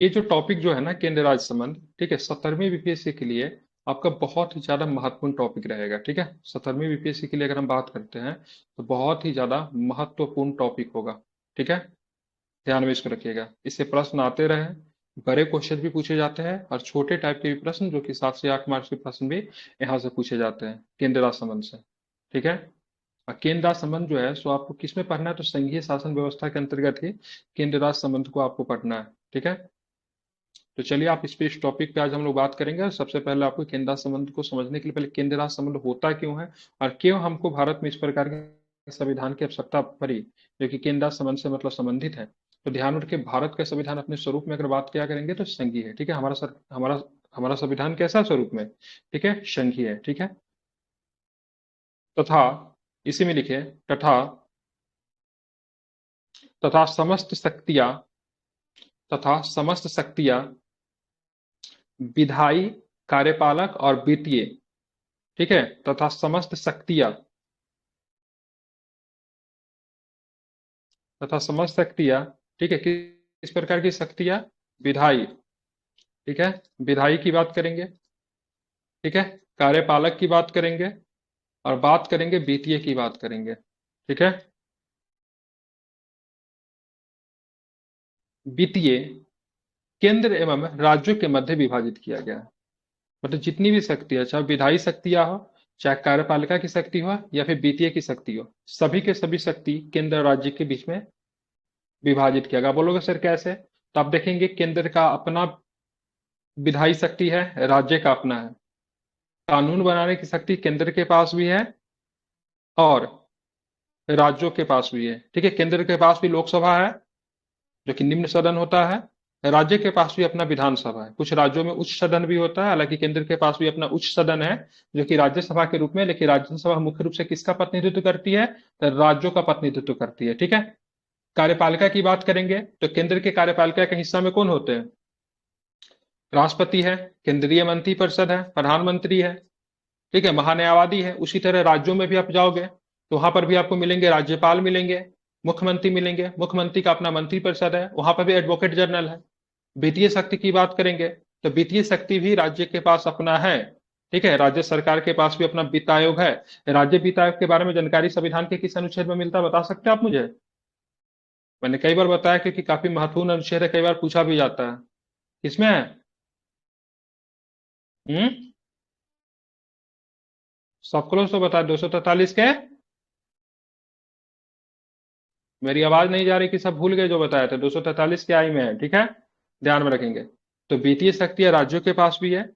ये जो टॉपिक जो है ना केंद्र राज्य संबंध, ठीक है, 17वीं बीपीएससी के लिए आपका बहुत ही ज्यादा महत्वपूर्ण टॉपिक रहेगा। ठीक है, 17वीं बीपीएससी के लिए अगर हम बात करते हैं तो बहुत ही ज्यादा महत्वपूर्ण टॉपिक होगा। ठीक है, ध्यान में इसको रखिएगा। इससे प्रश्न आते रहे, बड़े क्वेश्चन भी पूछे जाते हैं और छोटे टाइप के भी प्रश्न जो कि 7 से 8 मार्क्स के प्रश्न भी यहाँ से पूछे जाते हैं केंद्र राज्य संबंध से। ठीक है, और केंद्र राज्य संबंध जो है सो आपको किसमें पढ़ना है, तो संघीय शासन व्यवस्था के अंतर्गत ही केंद्र राज्य संबंध को आपको पढ़ना है। ठीक है, तो चलिए आप इस टॉपिक पे आज हम लोग बात करेंगे। और सबसे पहले आपको केंद्र राज्य संबंध को समझने के लिए पहले केंद्र राज्य संबंध होता क्यों है और क्यों हमको भारत में इस प्रकार के संविधान की आवश्यकता पड़ी जो कि केंद्र राज्य संबंध से मतलब संबंधित है। तो ध्यान रखिए, भारत का संविधान अपने स्वरूप में अगर बात किया करेंगे तो संघीय है। ठीक है, हमारा संविधान कैसा स्वरूप में, ठीक है, संघीय है। ठीक है, तथा इसी में लिखे तथा तथा समस्त शक्तियां विधायी, कार्यपालक और वित्तीय, ठीक है, तथा समस्त शक्तियां, ठीक है, किस प्रकार की शक्तियां, विधायी, ठीक है, विधायी की बात करेंगे, ठीक है, कार्यपालक की बात करेंगे और बात करेंगे वित्तीय की बात करेंगे। ठीक है, वित्तीय केंद्र एवं राज्यों के मध्य विभाजित किया गया है। मतलब जितनी भी शक्ति है, चाहे विधायी शक्तियां हो, चाहे कार्यपालिका की शक्ति हो या फिर वित्तीय की शक्ति हो, सभी के सभी शक्ति केंद्र और राज्य के बीच में विभाजित किया गया। बोलोगे सर कैसे, तो आप देखेंगे केंद्र का अपना विधायी शक्ति है, राज्य का अपना है। कानून बनाने की शक्ति केंद्र के पास भी है और राज्यों के पास भी है। ठीक है, केंद्र के पास भी लोकसभा है जो कि निम्न सदन होता है, राज्य के पास भी अपना विधानसभा है। कुछ राज्यों में उच्च सदन भी होता है, हालांकि केंद्र के पास भी अपना उच्च सदन है जो कि राज्यसभा के रूप में, लेकिन राज्यसभा मुख्य रूप से किसका प्रतिनिधित्व करती है, तो राज्यों का प्रतिनिधित्व करती है। ठीक है, कार्यपालिका की बात करेंगे तो केंद्र के कार्यपालिका के हिस्सा में कौन होते हैं, राष्ट्रपति है, केंद्रीय मंत्री परिषद है, प्रधानमंत्री है, ठीक है, महान्यायवादी है। उसी तरह राज्यों में भी आप जाओगे तो वहां पर भी आपको मिलेंगे राज्यपाल मिलेंगे, मुख्यमंत्री मिलेंगे, मुख्यमंत्री का अपना मंत्री परिषद है, वहां पर भी एडवोकेट जनरल है। वित्तीय शक्ति की बात करेंगे तो वित्तीय शक्ति भी राज्य के पास अपना है। ठीक है, राज्य सरकार के पास भी अपना वित्त आयोग है। राज्य वित्त आयोग के बारे में जानकारी संविधान के किस अनुच्छेद में मिलता है, बता सकते हैं आप मुझे। मैंने कई बार बताया क्योंकि काफी महत्वपूर्ण अनुच्छेद है, कई बार पूछा भी जाता है। किसमें है, हम्म, सबको तो बता, 243 के। मेरी आवाज नहीं जा रही कि सब भूल गए जो बताया था, 243 के आई में है। ठीक है, ध्यान में रखेंगे। तो वित्तीय शक्तियां राज्यों के पास भी है,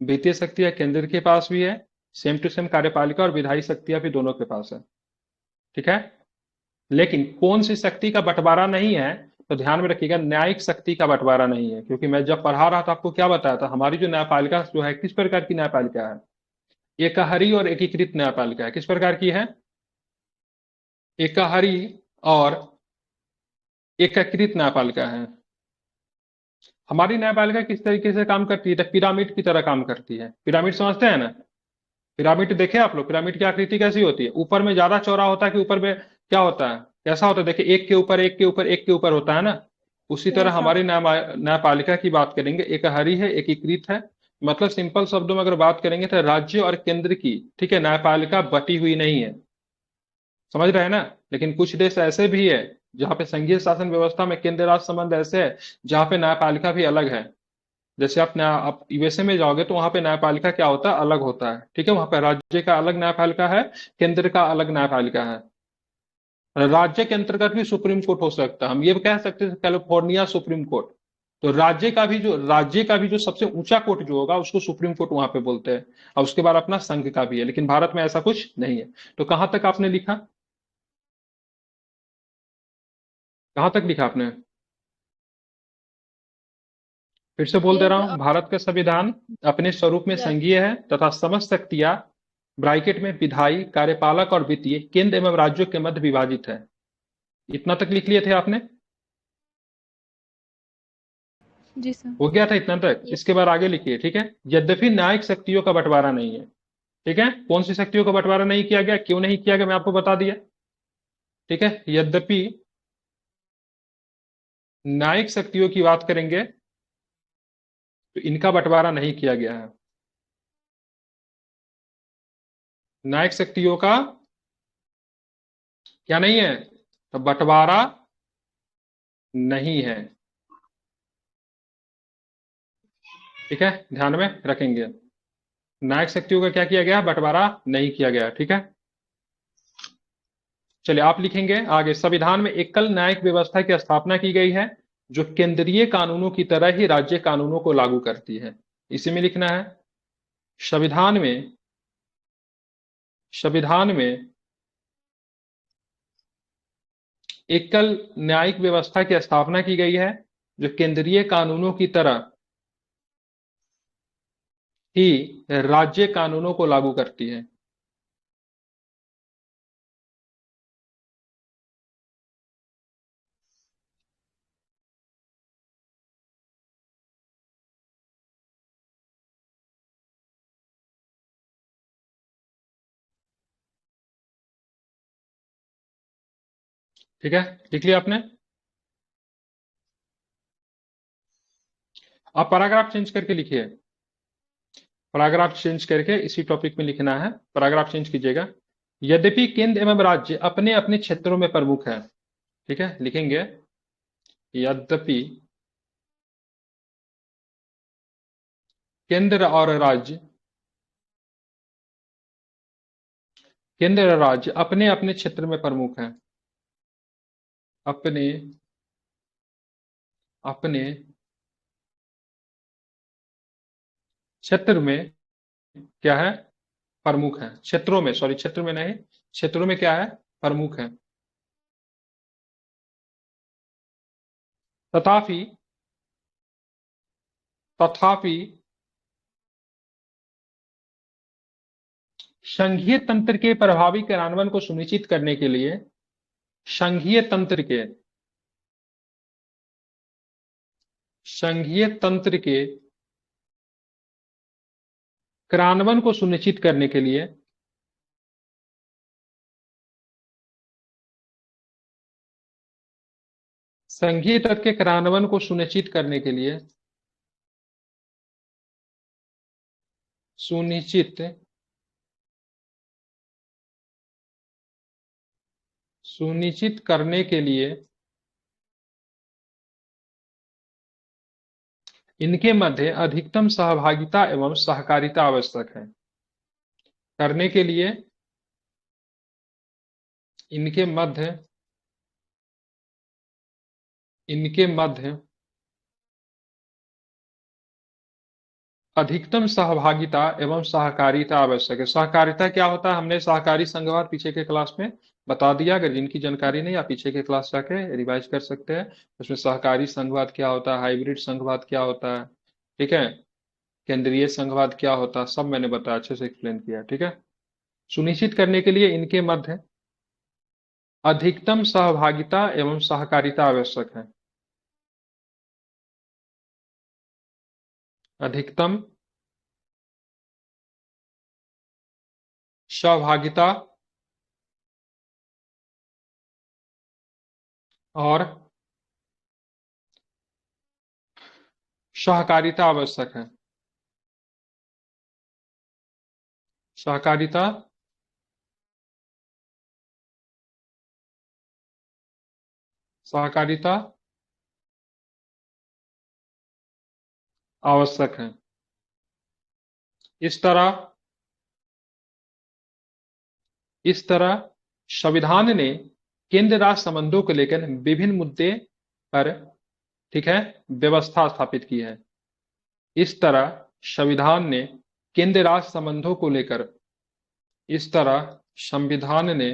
वित्तीय शक्तियां केंद्र के पास भी है, सेम टू सेम कार्यपालिका और विधायी शक्तियां भी दोनों के पास है। ठीक है, लेकिन कौन सी शक्ति का बंटवारा नहीं है, तो ध्यान में रखिएगा, न्यायिक शक्ति का बंटवारा नहीं है। क्योंकि मैं जब पढ़ा रहा था आपको क्या बताया था, हमारी जो न्यायपालिका जो है किस प्रकार की न्यायपालिका है, एकहरी और एकीकृत न्यायपालिका है। किस प्रकार की है, एकहरी और एकीकृत न्यायपालिका है। हमारी न्यायपालिका किस तरीके से काम करती है, तो पिरामिड की तरह काम करती है। पिरामिड समझते हैं ना, पिरामिड देखे आप लोग, पिरामिड की आकृति कैसी होती है, ऊपर में ज्यादा चौड़ा होता है कि ऊपर में क्या होता है, कैसा होता है, देखिए एक के ऊपर एक के ऊपर एक के ऊपर होता है ना। उसी तरह वैसा। हमारी न्यायपालिका की बात करेंगे, एकहरी है, एकीकृत है। मतलब सिंपल शब्दों में अगर बात करेंगे तो राज्य और केंद्र की, ठीक है, न्यायपालिका बटी हुई नहीं है। समझ रहे हैं ना, लेकिन कुछ देश ऐसे भी है जहाँ पे संघीय शासन व्यवस्था में केंद्र राज्य संबंध ऐसे है जहाँ पे न्यायपालिका भी अलग है। जैसे आप यूएसए में जाओगे तो वहां पे न्यायपालिका क्या होता है, अलग होता है। ठीक है, वहां पे राज्य का अलग न्यायपालिका है, केंद्र का अलग न्यायपालिका है। राज्य के अंतर्गत भी सुप्रीम कोर्ट हो सकता है, हम ये कह सकते हैं कैलिफोर्निया सुप्रीम कोर्ट। तो राज्य का भी जो सबसे ऊंचा कोर्ट जो होगा उसको सुप्रीम कोर्ट वहां पे बोलते हैं। और उसके बाद अपना संघ का भी है, लेकिन भारत में ऐसा कुछ नहीं है। तो कहां तक आपने लिखा, कहां तक लिखा आपने, फिर से बोल दे ये रहा हूं, भारत का संविधान अपने स्वरूप में यस। संघीय है तथा समस्त शक्तियां ब्रैकेट में विधायी, कार्यपालक और वित्तीय केंद्र एवं राज्यों के मध्य विभाजित है। इतना तक लिख लिए थे आपने, जी सर। हो गया था इतना तक। इसके बाद आगे लिखिए, ठीक है, यद्यपि न्यायिक शक्तियों का बंटवारा नहीं है। ठीक है, कौन सी शक्तियों का बंटवारा नहीं किया गया, क्यों नहीं किया गया, मैं आपको बता दिया। ठीक है, यद्यपि न्यायिक शक्तियों की बात करेंगे तो इनका बंटवारा नहीं किया गया है। न्यायिक शक्तियों का क्या नहीं है, तो बंटवारा नहीं है। ठीक है, ध्यान में रखेंगे। न्यायिक शक्तियों का क्या किया गया, बंटवारा नहीं किया गया। ठीक है, चलिए आप लिखेंगे आगे, संविधान में एकल न्यायिक व्यवस्था की स्थापना की गई है जो केंद्रीय कानूनों की तरह ही राज्य कानूनों को लागू करती है। इसी में लिखना है, संविधान में, संविधान में एकल न्यायिक व्यवस्था की स्थापना की गई है जो केंद्रीय कानूनों की तरह ही राज्य कानूनों को लागू करती है। ठीक है, लिख लिया आपने। आप पैराग्राफ चेंज करके लिखिए, पैराग्राफ चेंज करके इसी टॉपिक में लिखना है, पैराग्राफ चेंज कीजिएगा। यद्यपि केंद्र एवं राज्य अपने अपने क्षेत्रों में प्रमुख है। ठीक है, लिखेंगे यद्यपि केंद्र और राज्य, केंद्र और राज्य अपने अपने क्षेत्र में प्रमुख है। अपने अपने क्षेत्र में क्या है, प्रमुख है। क्षेत्रों में, सॉरी क्षेत्र में नहीं, क्षेत्रों में क्या है, प्रमुख है। तथापि, तथापि संघीय तंत्र के प्रभावी कार्यान्वयन को सुनिश्चित करने के लिए, संघीय तंत्र के, संघीय तंत्र के कार्यान्वयन को सुनिश्चित करने के लिए संघीय तत्व के कार्यान्वयन को सुनिश्चित करने के लिए, सुनिश्चित, सुनिश्चित करने के लिए इनके मध्य अधिकतम सहभागिता एवं सहकारिता आवश्यक है। करने के लिए इनके मध्य, इनके मध्य अधिकतम सहभागिता एवं सहकारिता आवश्यक है। सहकारिता क्या होता है, हमने सहकारी संघवाद पीछे के क्लास में बता दिया। अगर जिनकी जानकारी नहीं, आप पीछे के क्लास जाके रिवाइज कर सकते हैं। उसमें सहकारी संघवाद क्या होता है, हाइब्रिड संघवाद क्या होता है, ठीक है, केंद्रीय संघवाद क्या होता है, सब मैंने बताया, अच्छे से एक्सप्लेन किया। ठीक है, सुनिश्चित करने के लिए इनके मध्य अधिकतम सहभागिता एवं सहकारिता आवश्यक है। अधिकतम सहभागिता और सहकारिता आवश्यक है। सहकारिता सहकारिता आवश्यक है। इस तरह, इस तरह संविधान ने केंद्र राज्य संबंधों को लेकर विभिन्न मुद्दे पर, ठीक है, व्यवस्था स्थापित की है। इस तरह संविधान ने केंद्र राज्य संबंधों को लेकर, इस तरह संविधान ने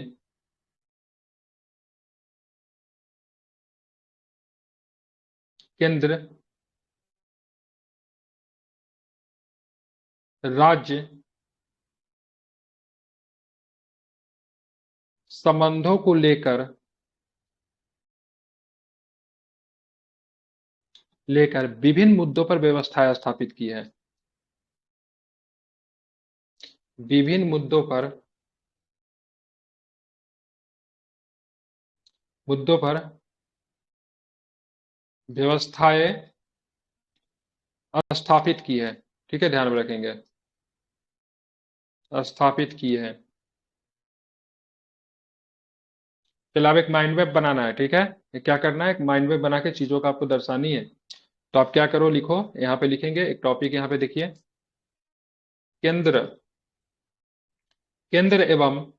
केंद्र राज्य संबंधों को लेकर, लेकर विभिन्न मुद्दों पर व्यवस्थाएं स्थापित की है। विभिन्न मुद्दों पर, मुद्दों पर व्यवस्थाएं स्थापित की है। ठीक है, ध्यान में रखेंगे, स्थापित की है। चलो अब एक माइंड मैप बनाना है, ठीक है। ये क्या करना है, एक माइंड मैप बना के चीजों का आपको दर्शानी है। तो आप क्या करो, लिखो, यहाँ पे लिखेंगे एक टॉपिक, यहाँ पे देखिए, केंद्र, केंद्र एवं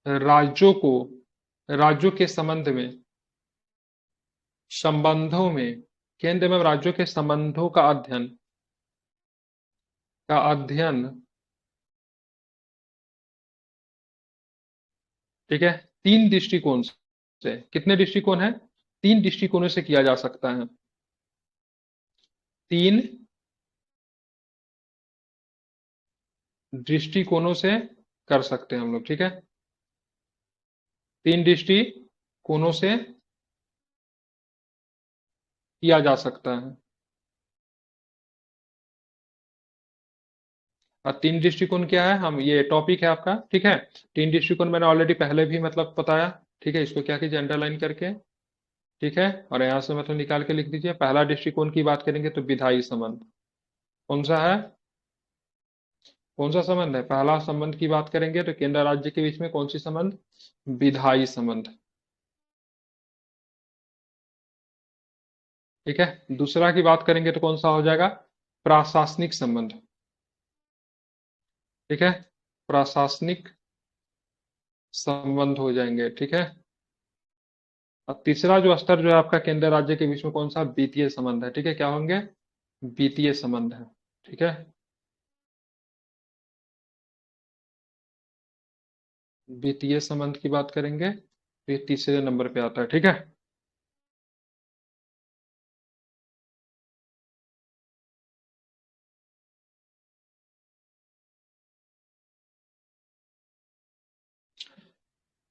राज्यों को, राज्यों के संबंध में, संबंधों में, केंद्र एवं राज्यों के संबंधों का अध्ययन, का अध्ययन, ठीक है, तीन दृष्टिकोण से, कितने दृष्टिकोण है, तीन दृष्टिकोणों से किया जा सकता है, तीन दृष्टिकोणों से कर सकते हैं हम लोग, ठीक है, तीन दृष्टिकोणों से किया जा सकता है। और तीन दृष्टिकोण क्या है, हम, ये टॉपिक है आपका, ठीक है। तीन दृष्टिकोण मैंने ऑलरेडी पहले भी मतलब बताया, ठीक है। इसको क्या कीजिए, अंडरलाइन करके, ठीक है, और यहाँ से मतलब निकाल के लिख दीजिए। पहला दृष्टिकोण की बात करेंगे तो विधायी संबंध, कौन सा है, कौन सा संबंध है, पहला संबंध की बात करेंगे तो केंद्र राज्य के बीच में कौन सी संबंध, विधायी संबंध, ठीक है। दूसरा की बात करेंगे तो कौन सा हो जाएगा, प्रशासनिक संबंध, ठीक है, प्रशासनिक संबंध हो जाएंगे, ठीक है। और तीसरा जो स्तर जो है आपका केंद्र राज्य के बीच में, कौन सा, वित्तीय संबंध है, ठीक है, क्या होंगे, वित्तीय संबंध है, ठीक है, वित्तीय संबंध की बात करेंगे तो ये तीसरे नंबर पे आता है, ठीक है।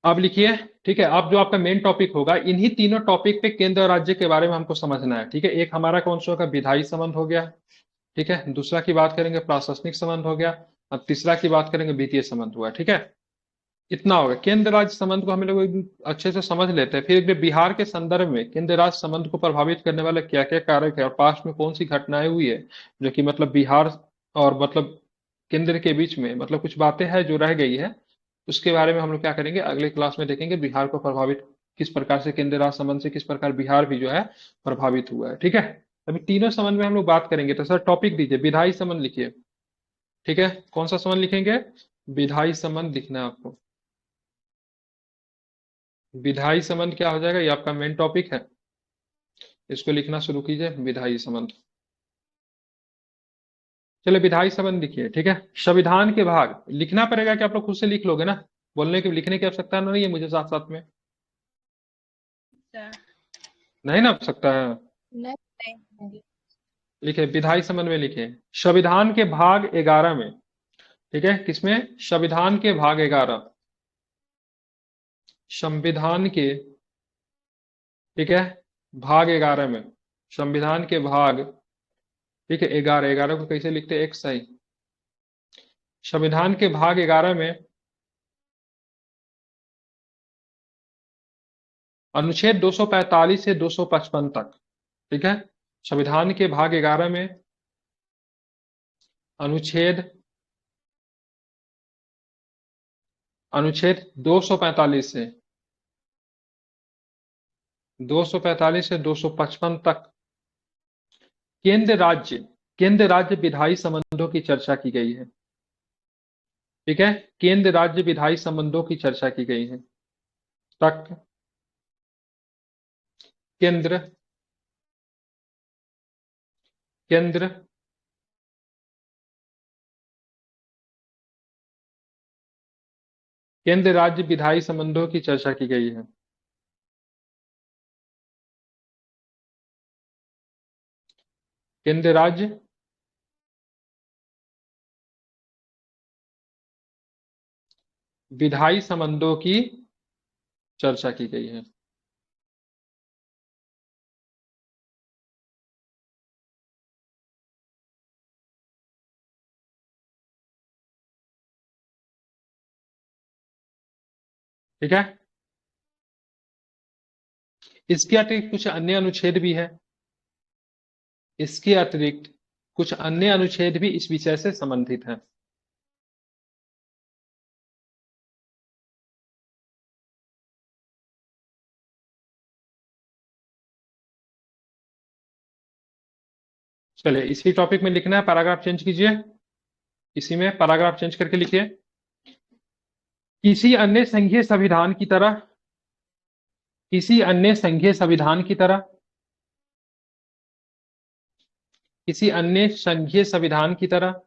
अब लिखिए, ठीक है, अब जो आपका मेन टॉपिक होगा, इन्हीं तीनों टॉपिक पे केंद्र और राज्य के बारे में हमको समझना है, ठीक है। एक हमारा कौन सा होगा, विधायी संबंध हो गया, ठीक है। दूसरा की बात करेंगे प्रशासनिक संबंध हो गया, और तीसरा की बात करेंगे वित्तीय संबंध हुआ, ठीक है। इतना होगा, केंद्र राज्य संबंध को हम लोग अच्छे से समझ लेते हैं। फिर बिहार के संदर्भ में केंद्र राज्य संबंध को प्रभावित करने वाले क्या क्या कारक है, और पास्ट में कौन सी घटनाएं हुई है जो कि मतलब बिहार और मतलब केंद्र के बीच में मतलब कुछ बातें हैं जो रह गई है, उसके बारे में हम लोग क्या करेंगे, अगले क्लास में देखेंगे। बिहार को प्रभावित किस प्रकार से, केंद्र राज्य संबंध से किस प्रकार बिहार भी जो है प्रभावित हुआ है, ठीक है। अभी तीनों संबंध में हम लोग बात करेंगे। तो सर टॉपिक दीजिए, विधायी संबंध लिखिए, ठीक है। कौन सा संबंध लिखेंगे, विधायी संबंध लिखना है आपको। विधायी संबंध क्या हो जाएगा, ये आपका मेन टॉपिक है, इसको लिखना शुरू कीजिए, विधायी संबंध। चलिए विधायी संबंध लिखिए, ठीक है। संविधान के भाग लिखना पड़ेगा कि आप लोग खुद से लिख लोगे ना, बोलने की लिखने की आवश्यकता नहीं है मुझे, साथ साथ में सर। नहीं ना सकता है। नहीं नहीं। लिखे, विधायी संबंध में लिखे, संविधान के भाग 11 में, ठीक है, किसमें, संविधान के भाग 11, संविधान के, ठीक है, भाग 11 में, संविधान के भाग, ठीक है, 11, 11 को कैसे लिखते हैं, एक सही, संविधान के भाग 11 में अनुच्छेद 245 से 255 तक, ठीक है। संविधान के भाग 11 में अनुच्छेद, अनुच्छेद 245 से 245 से 255 तक केंद्र राज्य, केंद्र राज्य विधायी संबंधों की चर्चा की गई है, ठीक है। केंद्र राज्य विधायी संबंधों की चर्चा की गई है तक, केंद्र, केंद्र केंद्र राज्य विधायी संबंधों की चर्चा की गई है, केंद्र राज्य विधायी संबंधों की चर्चा की गई है, ठीक है। इसके अतिरिक्त कुछ अन्य अनुच्छेद भी है, इसके अतिरिक्त कुछ अन्य अनुच्छेद भी इस विषय से संबंधित हैं। चलिए, इसी टॉपिक में लिखना है, पैराग्राफ चेंज कीजिए। इसी में पैराग्राफ चेंज करके लिखिए। किसी अन्य संघीय संविधान की तरह, किसी अन्य संघीय संविधान की तरह, किसी अन्य संघीय संविधान की तरह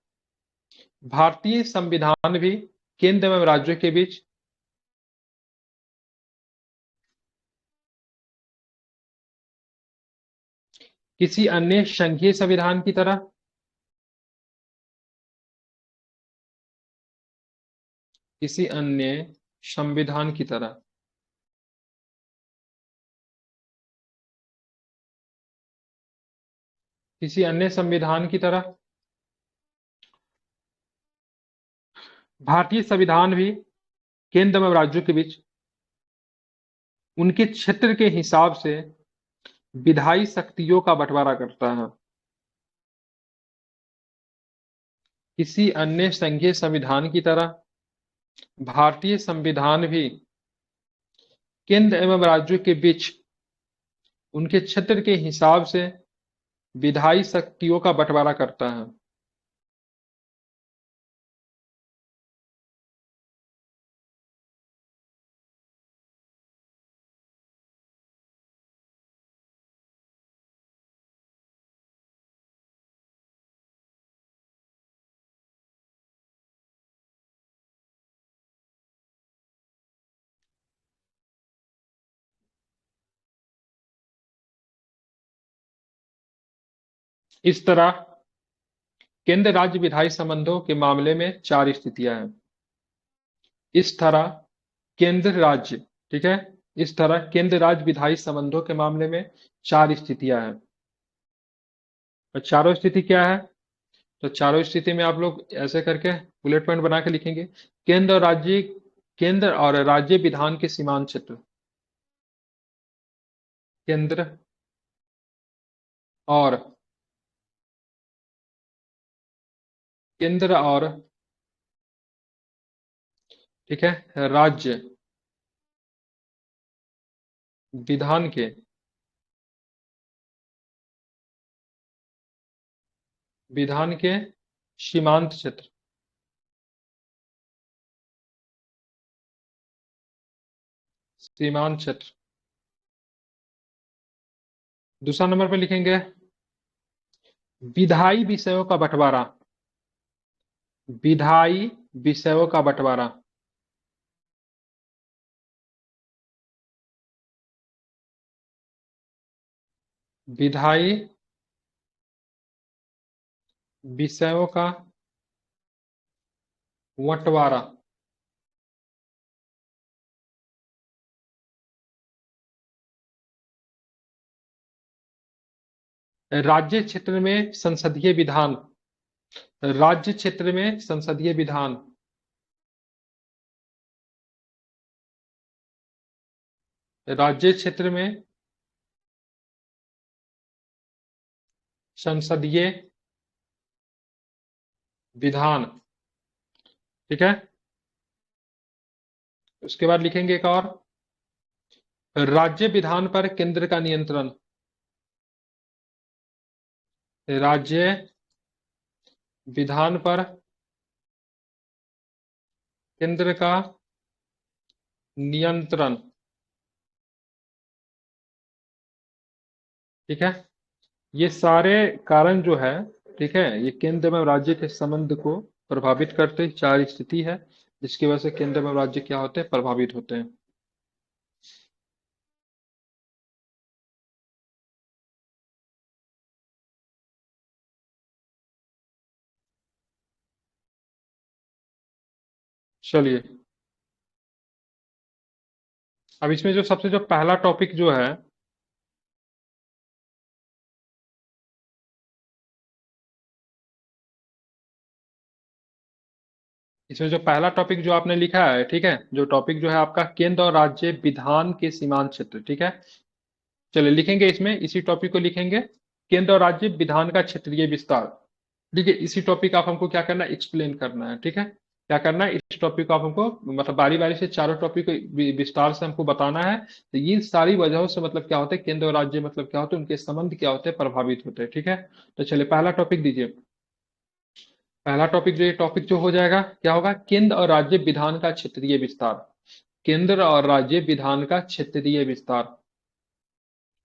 भारतीय संविधान भी केंद्र एवं राज्यों के बीच किसी अन्य संघीय संविधान की तरह, किसी अन्य संविधान की तरह किसी अन्य संविधान की तरह भारतीय संविधान भी केंद्र एवं राज्यों के बीच उनके क्षेत्र के हिसाब से विधायी शक्तियों का बंटवारा करता है। किसी अन्य संघीय संविधान की तरह भारतीय संविधान भी केंद्र एवं राज्यों के बीच उनके क्षेत्र के हिसाब से विधायी शक्तियों का बंटवारा करता है। इस तरह केंद्र राज्य विधायी संबंधों के मामले में चार स्थितियां हैं। इस तरह केंद्र राज्य, ठीक है, इस तरह केंद्र राज्य विधायी संबंधों के मामले में चार स्थितियां हैं। और चारों स्थिति क्या है? तो चारों स्थिति में आप लोग ऐसे करके बुलेट पॉइंट बना के लिखेंगे। केंद्र और राज्य, केंद्र और राज्य विधान के सीमांत क्षेत्र, केंद्र और केंद्र और, ठीक है, राज्य विधान के विधान के सीमांत क्षेत्र, सीमांत क्षेत्र। दूसरा नंबर पे लिखेंगे विधायी विषयों का बंटवारा, विधायी विषयों का बंटवारा। विधायी विषयों का बंटवारा। राज्य क्षेत्र में संसदीय विधान, राज्य क्षेत्र में संसदीय विधान, राज्य क्षेत्र में संसदीय विधान, ठीक है। उसके बाद लिखेंगे एक और, राज्य विधान पर केंद्र का नियंत्रण, राज्य विधान पर केंद्र का नियंत्रण, ठीक है। ये सारे कारण जो है, ठीक है, ये केंद्र एवं राज्य के संबंध को प्रभावित करते चार स्थिति है, जिसकी वजह से केंद्र एवं राज्य क्या होते हैं, प्रभावित होते हैं। चलिए, अब इसमें जो सबसे जो पहला टॉपिक जो है, इसमें जो पहला टॉपिक जो आपने लिखा है, ठीक है, जो टॉपिक जो है आपका केंद्र और राज्य विधान के सीमांत क्षेत्र, ठीक है। चलिए लिखेंगे, इसमें इसी टॉपिक को लिखेंगे, केंद्र और राज्य विधान का क्षेत्रीय विस्तार। ठीक है, इसी टॉपिक आप हमको क्या करना है, एक्सप्लेन करना है। ठीक है, क्या करना है, इस टॉपिक को आप हमको मतलब बारी बारी से चारों टॉपिक को विस्तार से हमको बताना है। तो ये सारी वजहों से मतलब क्या होता है, केंद्र और राज्य मतलब क्या होते हैं, उनके संबंध क्या होते हैं, प्रभावित होते हैं। ठीक है, तो चलिए पहला टॉपिक दीजिए। पहला टॉपिक जो ये टॉपिक जो हो जाएगा क्या होगा, केंद्र और राज्य विधान का क्षेत्रीय विस्तार। केंद्र और राज्य विधान का क्षेत्रीय विस्तार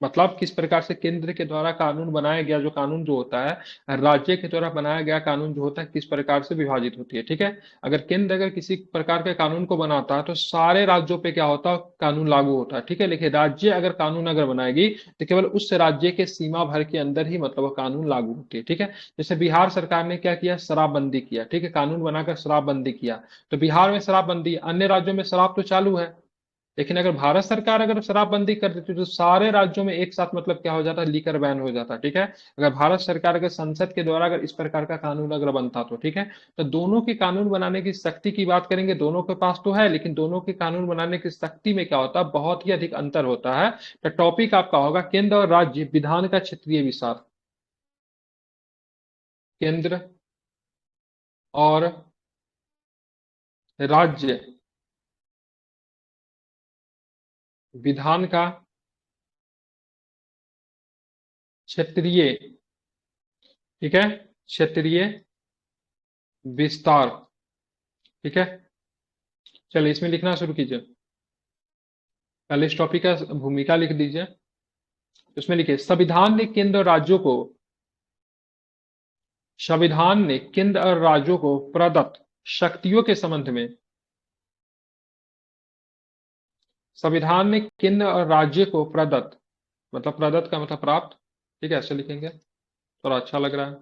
मतलब किस प्रकार से केंद्र के द्वारा कानून बनाया गया जो कानून जो होता है, राज्य के द्वारा बनाया गया कानून जो होता है किस प्रकार से विभाजित होती है। ठीक है, अगर केंद्र अगर किसी प्रकार के कानून को बनाता है तो सारे राज्यों पे क्या होता है, कानून लागू होता है। ठीक है, लेकिन राज्य अगर कानून अगर बनाएगी तो केवल उस राज्य के सीमा भर के अंदर ही मतलब वो कानून लागू होती है। ठीक है, जैसे बिहार सरकार ने क्या किया, शराबबंदी किया। ठीक है, कानून बनाकर शराबबंदी किया, तो बिहार में शराबबंदी, अन्य राज्यों में शराब तो चालू है। लेकिन अगर भारत सरकार अगर शराबबंदी कर देती तो सारे राज्यों में एक साथ मतलब क्या हो जाता है, लीकर बैन हो जाता। ठीक है, अगर भारत सरकार अगर संसद के द्वारा अगर इस प्रकार का कानून अगर बनता तो ठीक है, तो दोनों की कानून बनाने की शक्ति की बात करेंगे, दोनों के पास तो है, लेकिन दोनों की कानून बनाने की शक्ति में क्या होता है, बहुत ही अधिक अंतर होता है। तो टॉपिक आपका होगा केंद्र और राज्य विधान का क्षेत्रीय विस्तार। केंद्र और राज्य विधान का क्षेत्रीय, ठीक है, क्षेत्रीय विस्तार। ठीक है, चलिए इसमें लिखना शुरू कीजिए। पहले इस टॉपिक का भूमिका लिख दीजिए। उसमें लिखिए, संविधान ने केंद्र और राज्यों को प्रदत्त शक्तियों के संबंध में, संविधान ने केंद्र और राज्य को प्रदत्त, मतलब प्रदत्त का मतलब प्राप्त। ठीक है, ऐसे लिखेंगे, थोड़ा अच्छा लग रहा है।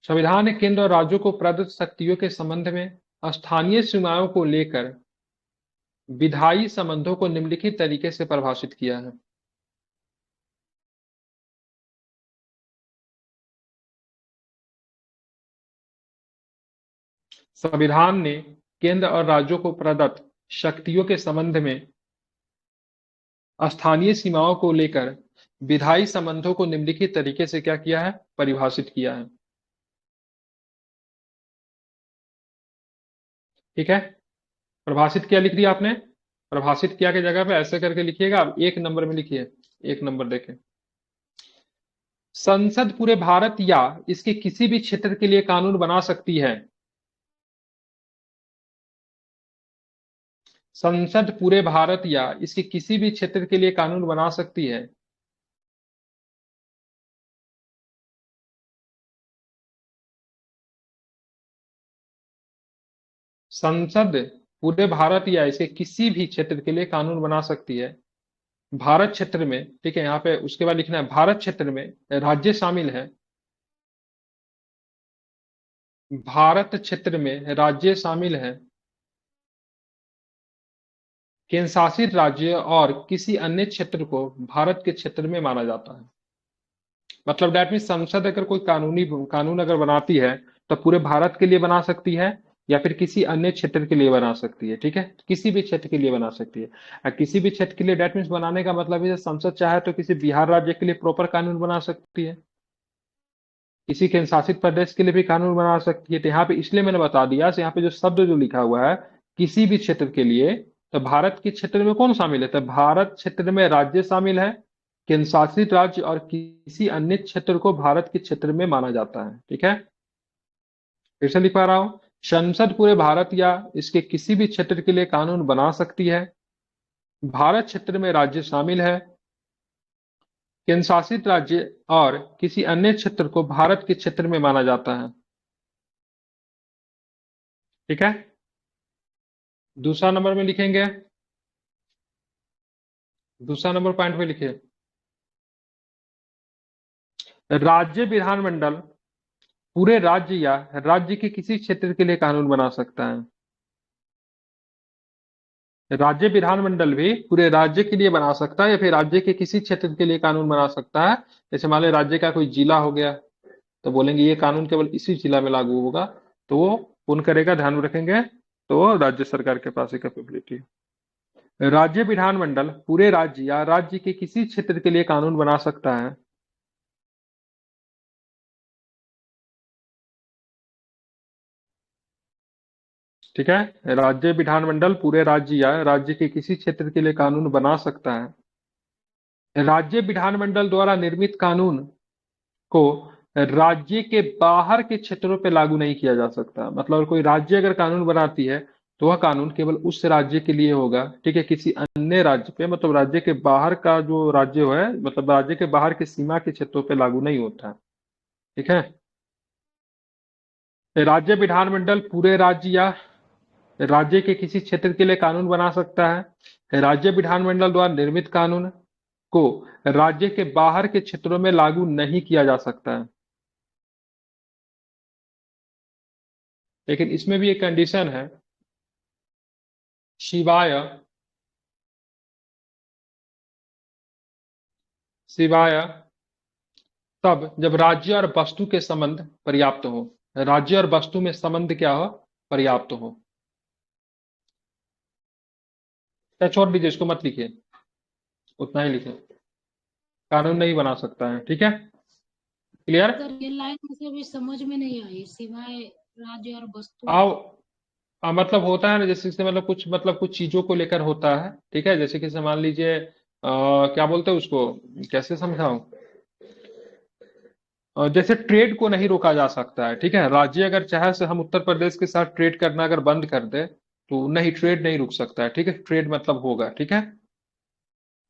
संविधान ने केंद्र और राज्यों को प्रदत्त शक्तियों के संबंध में स्थानीय सीमाओं को लेकर विधायी संबंधों को निम्नलिखित तरीके से परिभाषित किया है। संविधान ने केंद्र और राज्यों को प्रदत्त शक्तियों के संबंध में स्थानीय सीमाओं को लेकर विधायी संबंधों को निम्नलिखित तरीके से क्या किया है, परिभाषित किया है। ठीक है, परिभाषित किया लिख दिया आपने। परिभाषित किया की जगह पे ऐसे करके लिखिएगा, अब एक नंबर में लिखिए, एक नंबर देखें। संसद पूरे भारत या इसके किसी भी क्षेत्र के लिए कानून बना सकती है। संसद पूरे भारत या इसके किसी भी क्षेत्र के लिए कानून बना सकती है। संसद पूरे भारत या इसके किसी भी क्षेत्र के लिए कानून बना सकती है। भारत क्षेत्र में, ठीक है, यहाँ पे उसके बाद लिखना है भारत क्षेत्र में राज्य शामिल है। भारत क्षेत्र में राज्य शामिल है। केंद्र शासित राज्य और किसी अन्य क्षेत्र को भारत के क्षेत्र में माना जाता है। मतलब दैट मीन संसद अगर कोई कानून अगर बनाती है तो पूरे भारत के लिए बना सकती है या फिर किसी अन्य क्षेत्र के लिए बना सकती है। ठीक है, किसी भी क्षेत्र के लिए बना सकती है। किसी भी क्षेत्र के लिए दैट मीन्स बनाने का मतलब है संसद चाहे तो किसी बिहार राज्य के लिए प्रॉपर कानून बना सकती है, किसी केंद्र शासित प्रदेश के लिए भी कानून बना सकती है। तो यहाँ पे इसलिए मैंने बता दिया, यहाँ पे जो शब्द जो लिखा हुआ है किसी भी क्षेत्र के लिए, तो भारत के क्षेत्र में कौन शामिल है, तो भारत क्षेत्र में राज्य शामिल है, केंद्र शासित राज्य और किसी अन्य क्षेत्र को भारत के क्षेत्र में माना जाता है। ठीक है, फिर से लिख पा रहा हूं, संसद पूरे भारत या इसके किसी भी क्षेत्र के लिए कानून बना सकती है। भारत क्षेत्र में राज्य शामिल है, केंद्र शासित राज्य और किसी अन्य क्षेत्र को भारत के क्षेत्र में माना जाता है। ठीक है, दूसरा नंबर में लिखेंगे, दूसरा नंबर पॉइंट में लिखिए, राज्य विधानमंडल पूरे राज्य या राज्य के किसी क्षेत्र के लिए कानून बना सकता है। राज्य विधानमंडल भी पूरे राज्य के लिए बना सकता है या फिर राज्य के किसी क्षेत्र के लिए कानून बना सकता है। जैसे मान लो राज्य का कोई जिला हो गया तो बोलेंगे ये कानून केवल इसी जिला में लागू होगा, तो वो कौन करेगा, ध्यान में रखेंगे, तो राज्य सरकार के पास ही कैपेबिलिटी है। राज्य विधानमंडल पूरे राज्य या राज्य के किसी क्षेत्र के लिए कानून बना सकता है। ठीक है, राज्य विधानमंडल पूरे राज्य या राज्य के किसी क्षेत्र के लिए कानून बना सकता है। राज्य विधानमंडल द्वारा निर्मित कानून को राज्य के बाहर के क्षेत्रों पे लागू नहीं किया जा सकता। मतलब कोई राज्य अगर कानून बनाती है तो वह कानून केवल उस राज्य के लिए होगा। ठीक है, किसी अन्य राज्य पे, मतलब राज्य के बाहर का जो राज्य है, मतलब राज्य के बाहर की सीमा के क्षेत्रों पे लागू नहीं होता है। ठीक है, राज्य विधानमंडल पूरे राज्य या राज्य के किसी क्षेत्र के लिए कानून बना सकता है। राज्य विधानमंडल द्वारा निर्मित कानून को राज्य के बाहर के क्षेत्रों में लागू नहीं किया जा सकता है। लेकिन इसमें भी एक कंडीशन है, शिवाय शिवाय तब जब राज्य और वस्तु के संबंध पर्याप्त हो। राज्य और वस्तु में संबंध क्या हो? पर्याप्त हो। या छोड़ दीजिए, इसको मत लिखिए, उतना ही लिखिए, कानून नहीं बना सकता है। ठीक है, क्लियर? सर ये लाइन मुझे अभी समझ में नहीं आई, सिवाय राज्य और वस्तु। आओ। मतलब होता है ना, जैसे जैसे मतलब कुछ चीजों को लेकर होता है। ठीक है, जैसे कि जैसे मान लीजिए क्या बोलते हैं उसको, कैसे समझाऊं? जैसे ट्रेड को नहीं रोका जा सकता है। ठीक है, राज्य अगर चाहे से हम उत्तर प्रदेश के साथ ट्रेड करना अगर बंद कर दे तो नहीं, ट्रेड नहीं रुक सकता है। ठीक है, ट्रेड मतलब होगा। ठीक है,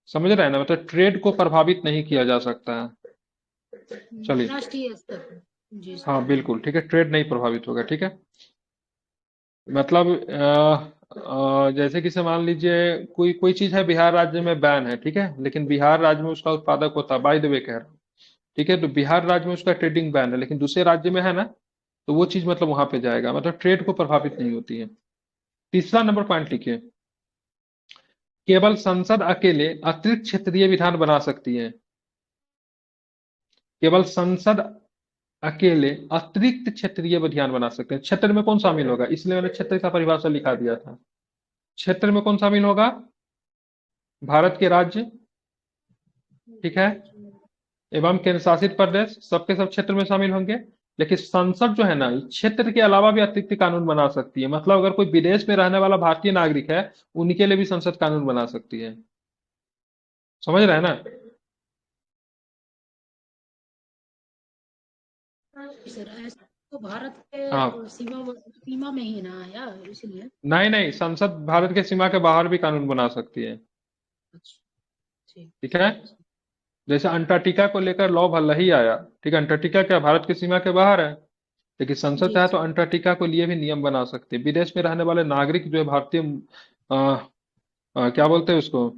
समझ रहे हैं ना, मतलब ट्रेड को प्रभावित नहीं किया जा सकता है। चलिए, राष्ट्रीय स्तर पर। जी सर। हाँ बिल्कुल ठीक है, ट्रेड नहीं प्रभावित होगा। ठीक है, मतलब जैसे कि से मान लीजिए कोई कोई चीज है बिहार राज्य में बैन है। ठीक है, लेकिन बिहार राज्य में उसका उत्पादक होता है, बाय द वे कह रहा हूँ। ठीक है, तो बिहार राज्य में उसका ट्रेडिंग बैन है, लेकिन दूसरे राज्य में है ना, तो वो चीज मतलब वहां पे जाएगा, मतलब ट्रेड को प्रभावित नहीं होती है। तीसरा नंबर पॉइंट लिखिए, केवल संसद अकेले अतिरिक्त क्षेत्रीय विधान बना सकती है। केवल संसद अकेले अतिरिक्त क्षेत्रीय विधान बना सकते हैं। क्षेत्र में कौन शामिल होगा, इसलिए मैंने क्षेत्र का परिभाषा लिखा दिया था। क्षेत्र में कौन शामिल होगा? भारत के राज्य, ठीक है, एवं केंद्र शासित प्रदेश, सबके सब क्षेत्र में शामिल होंगे। लेकिन संसद जो है ना, इस क्षेत्र के अलावा भी अतिरिक्त कानून बना सकती है। मतलब अगर कोई विदेश में रहने वाला भारतीय नागरिक है, उनके लिए भी संसद कानून बना सकती है। समझ रहे हैं ना? सर ऐसा तो भारत हाँ, के सीमा में ही ना आया, इसलिए। नहीं नहीं, संसद भारत के सीमा के बाहर भी कानून बना सकती है। अच्छा, ठीक ठीक है, ठीक है सर। जैसे अंटार्कटिका को लेकर लॉ भले ही आया। ठीक है, अंटार्कटिका क्या भारत की सीमा के बाहर है, लेकिन संसद जी चाहे तो सर। अंटार्कटिका को लिए भी नियम बना सकती है। विदेश में रहने वाले नागरिक जो है भारतीय क्या बोलते हैं उसको,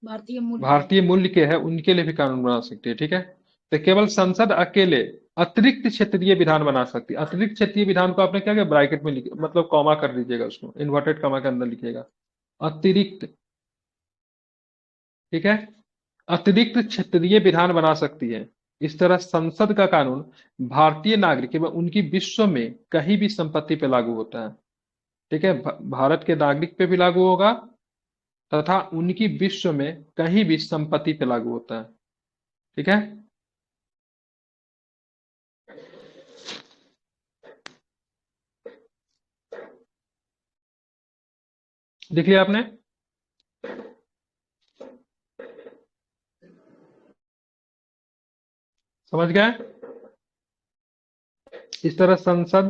भारतीय मूल के। भारतीय मूल्य के है, उनके लिए भी कानून बना सकती है। ठीक है, तो केवल संसद अकेले अतिरिक्त क्षेत्रीय विधान बना सकती है। अतिरिक्त क्षेत्रीय विधान को आपने क्या किया, ब्रैकेट में लिखे, मतलब कॉमा कर दीजिएगा, उसको इन्वर्टेड कॉमा के अंदर लिखिएगा, अतिरिक्त। ठीक है, अतिरिक्त क्षेत्रीय विधान बना सकती है। इस तरह संसद का कानून भारतीय नागरिक एवं उनकी विश्व में कहीं भी संपत्ति पे लागू होता है। ठीक है, भारत के नागरिक पे भी लागू होगा तथा उनकी विश्व में कहीं भी संपत्ति पे लागू होता है। ठीक है, देख लिया आपने? समझ गए? इस तरह संसद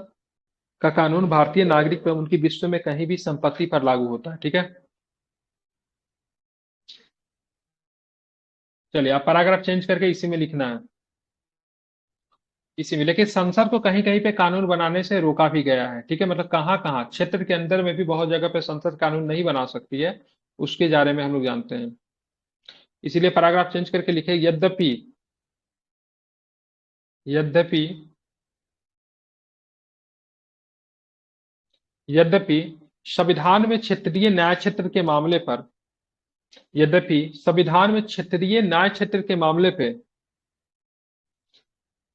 का कानून भारतीय नागरिक पर उनकी विश्व में कहीं भी संपत्ति पर लागू होता है। ठीक है, चलिए आप पैराग्राफ चेंज करके इसी में लिखना है, इसी में। लेकिन संसद को कहीं कहीं पे कानून बनाने से रोका भी गया है। ठीक है, मतलब कहाँ कहाँ, क्षेत्र के अंदर में भी बहुत जगह पे संसद कानून नहीं बना सकती है, उसके बारे में हम लोग जानते हैं। इसीलिए पैराग्राफ चेंज करके लिखे, यद्यपि यद्यपि यद्यपि संविधान में क्षेत्रीय न्याय क्षेत्र के मामले पर यद्यपि संविधान में क्षेत्रीय न्याय क्षेत्र के मामले पे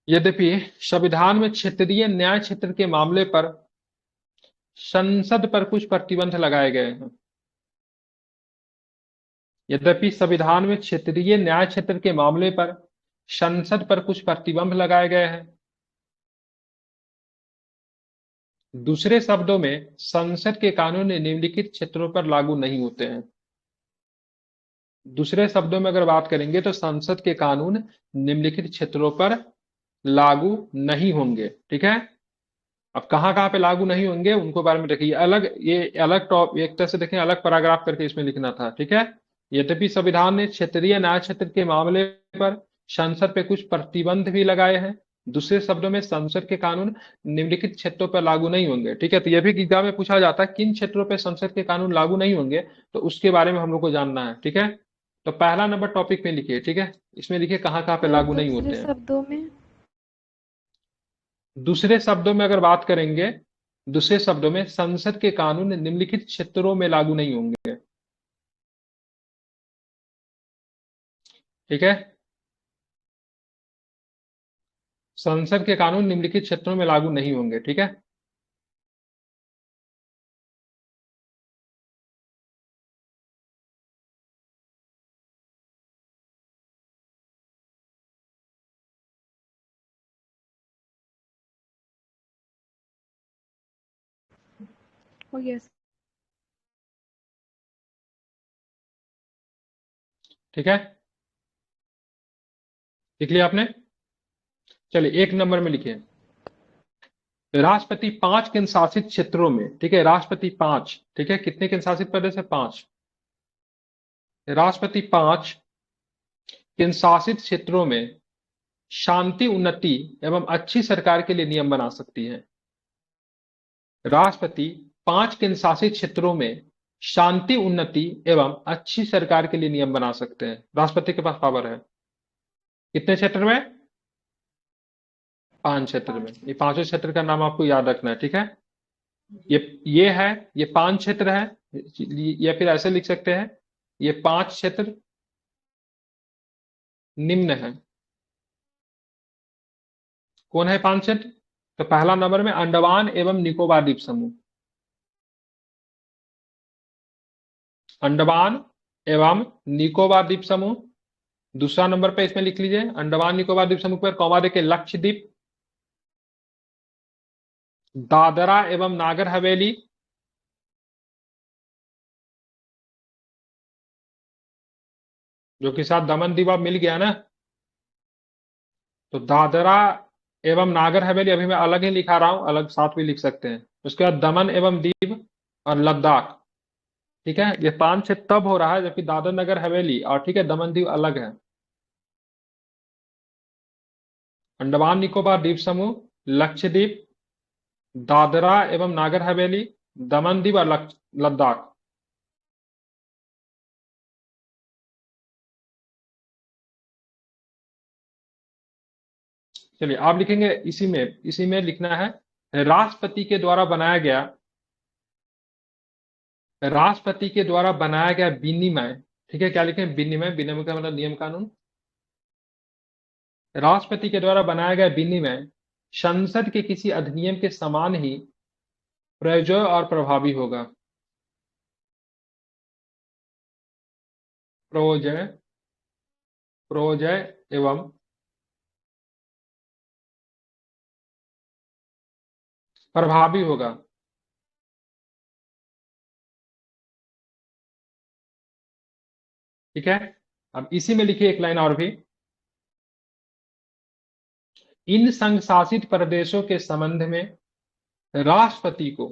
यद्यपि संविधान में क्षेत्रीय न्याय क्षेत्र के मामले पर संसद पर कुछ प्रतिबंध लगाए गए हैं। यद्यपि संविधान में क्षेत्रीय न्याय क्षेत्र के मामले पर संसद पर कुछ प्रतिबंध लगाए गए हैं। दूसरे शब्दों में संसद के कानून निम्नलिखित क्षेत्रों पर लागू नहीं होते हैं। दूसरे शब्दों में अगर बात करेंगे तो संसद के कानून निम्नलिखित क्षेत्रों पर लागू नहीं होंगे। ठीक है, अब कहां कहां पे लागू नहीं होंगे उनको बारे में देखिए, अलग ये अलग टॉप एक तरह से देखें अलग पैराग्राफ करके इसमें लिखना था। ठीक है, यद्यपि संविधान ने क्षेत्रीय न्याय क्षेत्र के मामले पर संसद पे कुछ प्रतिबंध भी लगाए हैं। दूसरे शब्दों में संसद के कानून निम्नलिखित क्षेत्रों पर लागू नहीं होंगे। ठीक है, तो यह भी एग्जाम में पूछा जाता है किन क्षेत्रों पर संसद के कानून लागू नहीं होंगे, तो उसके बारे में हम लोग को जानना है। ठीक है, तो पहला नंबर टॉपिक में लिखिए। ठीक है, इसमें लिखिए कहां कहां पे सर लागू नहीं दूसरे होते हैं। शब्दों में दूसरे शब्दों में अगर बात करेंगे, दूसरे शब्दों में संसद के कानून निम्नलिखित क्षेत्रों में लागू नहीं होंगे। ठीक है, संसद के कानून निम्नलिखित क्षेत्रों में लागू नहीं होंगे। ठीक है, हो गया सर। ठीक है, लिख लिया आपने। चलिए एक नंबर में लिखिए, राष्ट्रपति 5 केंद्र शासित क्षेत्रों में। ठीक है, राष्ट्रपति 5। ठीक है, कितने केंद्र शासित प्रदेश है? 5। राष्ट्रपति 5 केंद्र शासित क्षेत्रों में शांति, उन्नति एवं अच्छी सरकार के लिए नियम बना सकती है। राष्ट्रपति 5 केंद्र शासित क्षेत्रों में शांति, उन्नति एवं अच्छी सरकार के लिए नियम बना सकते हैं। राष्ट्रपति के पास पावर है। कितने क्षेत्र में? 5 क्षेत्र में। ये पांचों क्षेत्र का नाम आपको याद रखना है। ठीक है, ये है, ये 5 क्षेत्र है, या फिर ऐसे लिख सकते हैं ये 5 क्षेत्र निम्न है। कौन है 5 क्षेत्र? तो पहला नंबर में अंडमान एवं निकोबार द्वीप समूह, अंडमान एवं निकोबार द्वीप समूह। दूसरा नंबर पे इसमें लिख लीजिए अंडमान निकोबार द्वीप समूह पर कॉमा देके लक्षद्वीप, दादरा एवं नागर हवेली, जो कि साथ दमन दीव अब मिल गया ना, तो दादरा एवं नागर हवेली अभी मैं अलग ही लिखा रहा हूं, अलग साथ भी लिख सकते हैं। उसके बाद दमन एवं दीव और लद्दाख। ठीक है, ये 5 क्षेत्र तब हो रहा है जबकि दादर नगर हवेली और ठीक है दमन दीव अलग है। अंडमान निकोबार द्वीप समूह, लक्षद्वीप, दादरा एवं नागर हवेली, दमन दीव और लद्दाख। चलिए आप लिखेंगे इसी में लिखना है राष्ट्रपति के द्वारा बनाया गया, राष्ट्रपति के द्वारा बनाया गया विनिमय। ठीक है, क्या लिखें? विनिमय। विनिमय का मतलब नियम कानून। राष्ट्रपति के द्वारा बनाया गया विनिमय संसद के किसी अधिनियम के समान ही प्रयोज्य और प्रभावी होगा। प्रयोज्य, प्रयोज्य एवं प्रभावी होगा। ठीक है, अब इसी में लिखिए एक लाइन और भी, इन संघ शासित प्रदेशों के संबंध में राष्ट्रपति को,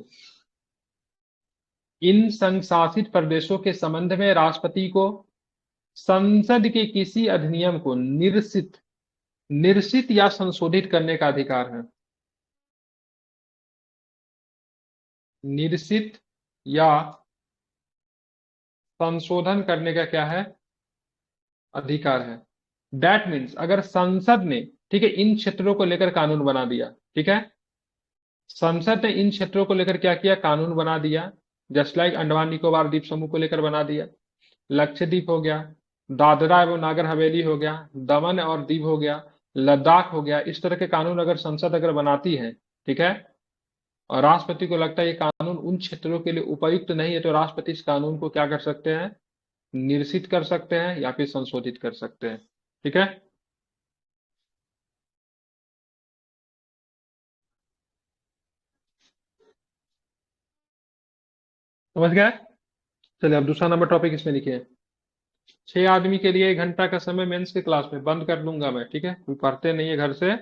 इन संघ शासित प्रदेशों के संबंध में राष्ट्रपति को संसद के किसी अधिनियम को निरसित या संशोधित करने का अधिकार है। निरसित या संशोधन करने का क्या है? अधिकार है। दैट मीन्स अगर संसद ने, ठीक है, इन क्षेत्रों को लेकर कानून बना दिया, ठीक है, संसद ने इन क्षेत्रों को लेकर क्या किया? कानून बना दिया। जस्ट लाइक अंडमान निकोबार द्वीप समूह को लेकर बना दिया, लक्षद्वीप हो गया, दादरा एवं नागर हवेली हो गया, दमन और दीव हो गया, लद्दाख हो गया। इस तरह के कानून अगर संसद अगर बनाती है, ठीक है, और राष्ट्रपति को लगता है ये कानून उन क्षेत्रों के लिए उपयुक्त नहीं है, तो राष्ट्रपति इस कानून को क्या कर सकते हैं? निरसित कर सकते हैं या फिर संशोधित कर सकते हैं। ठीक है, समझ गए? चलिए अब दूसरा नंबर टॉपिक इसमें लिखिए। 6 आदमी के लिए 1 घंटा का समय मेंस के क्लास में बंद कर दूंगा मैं। ठीक है, कोई पढ़ते नहीं है घर से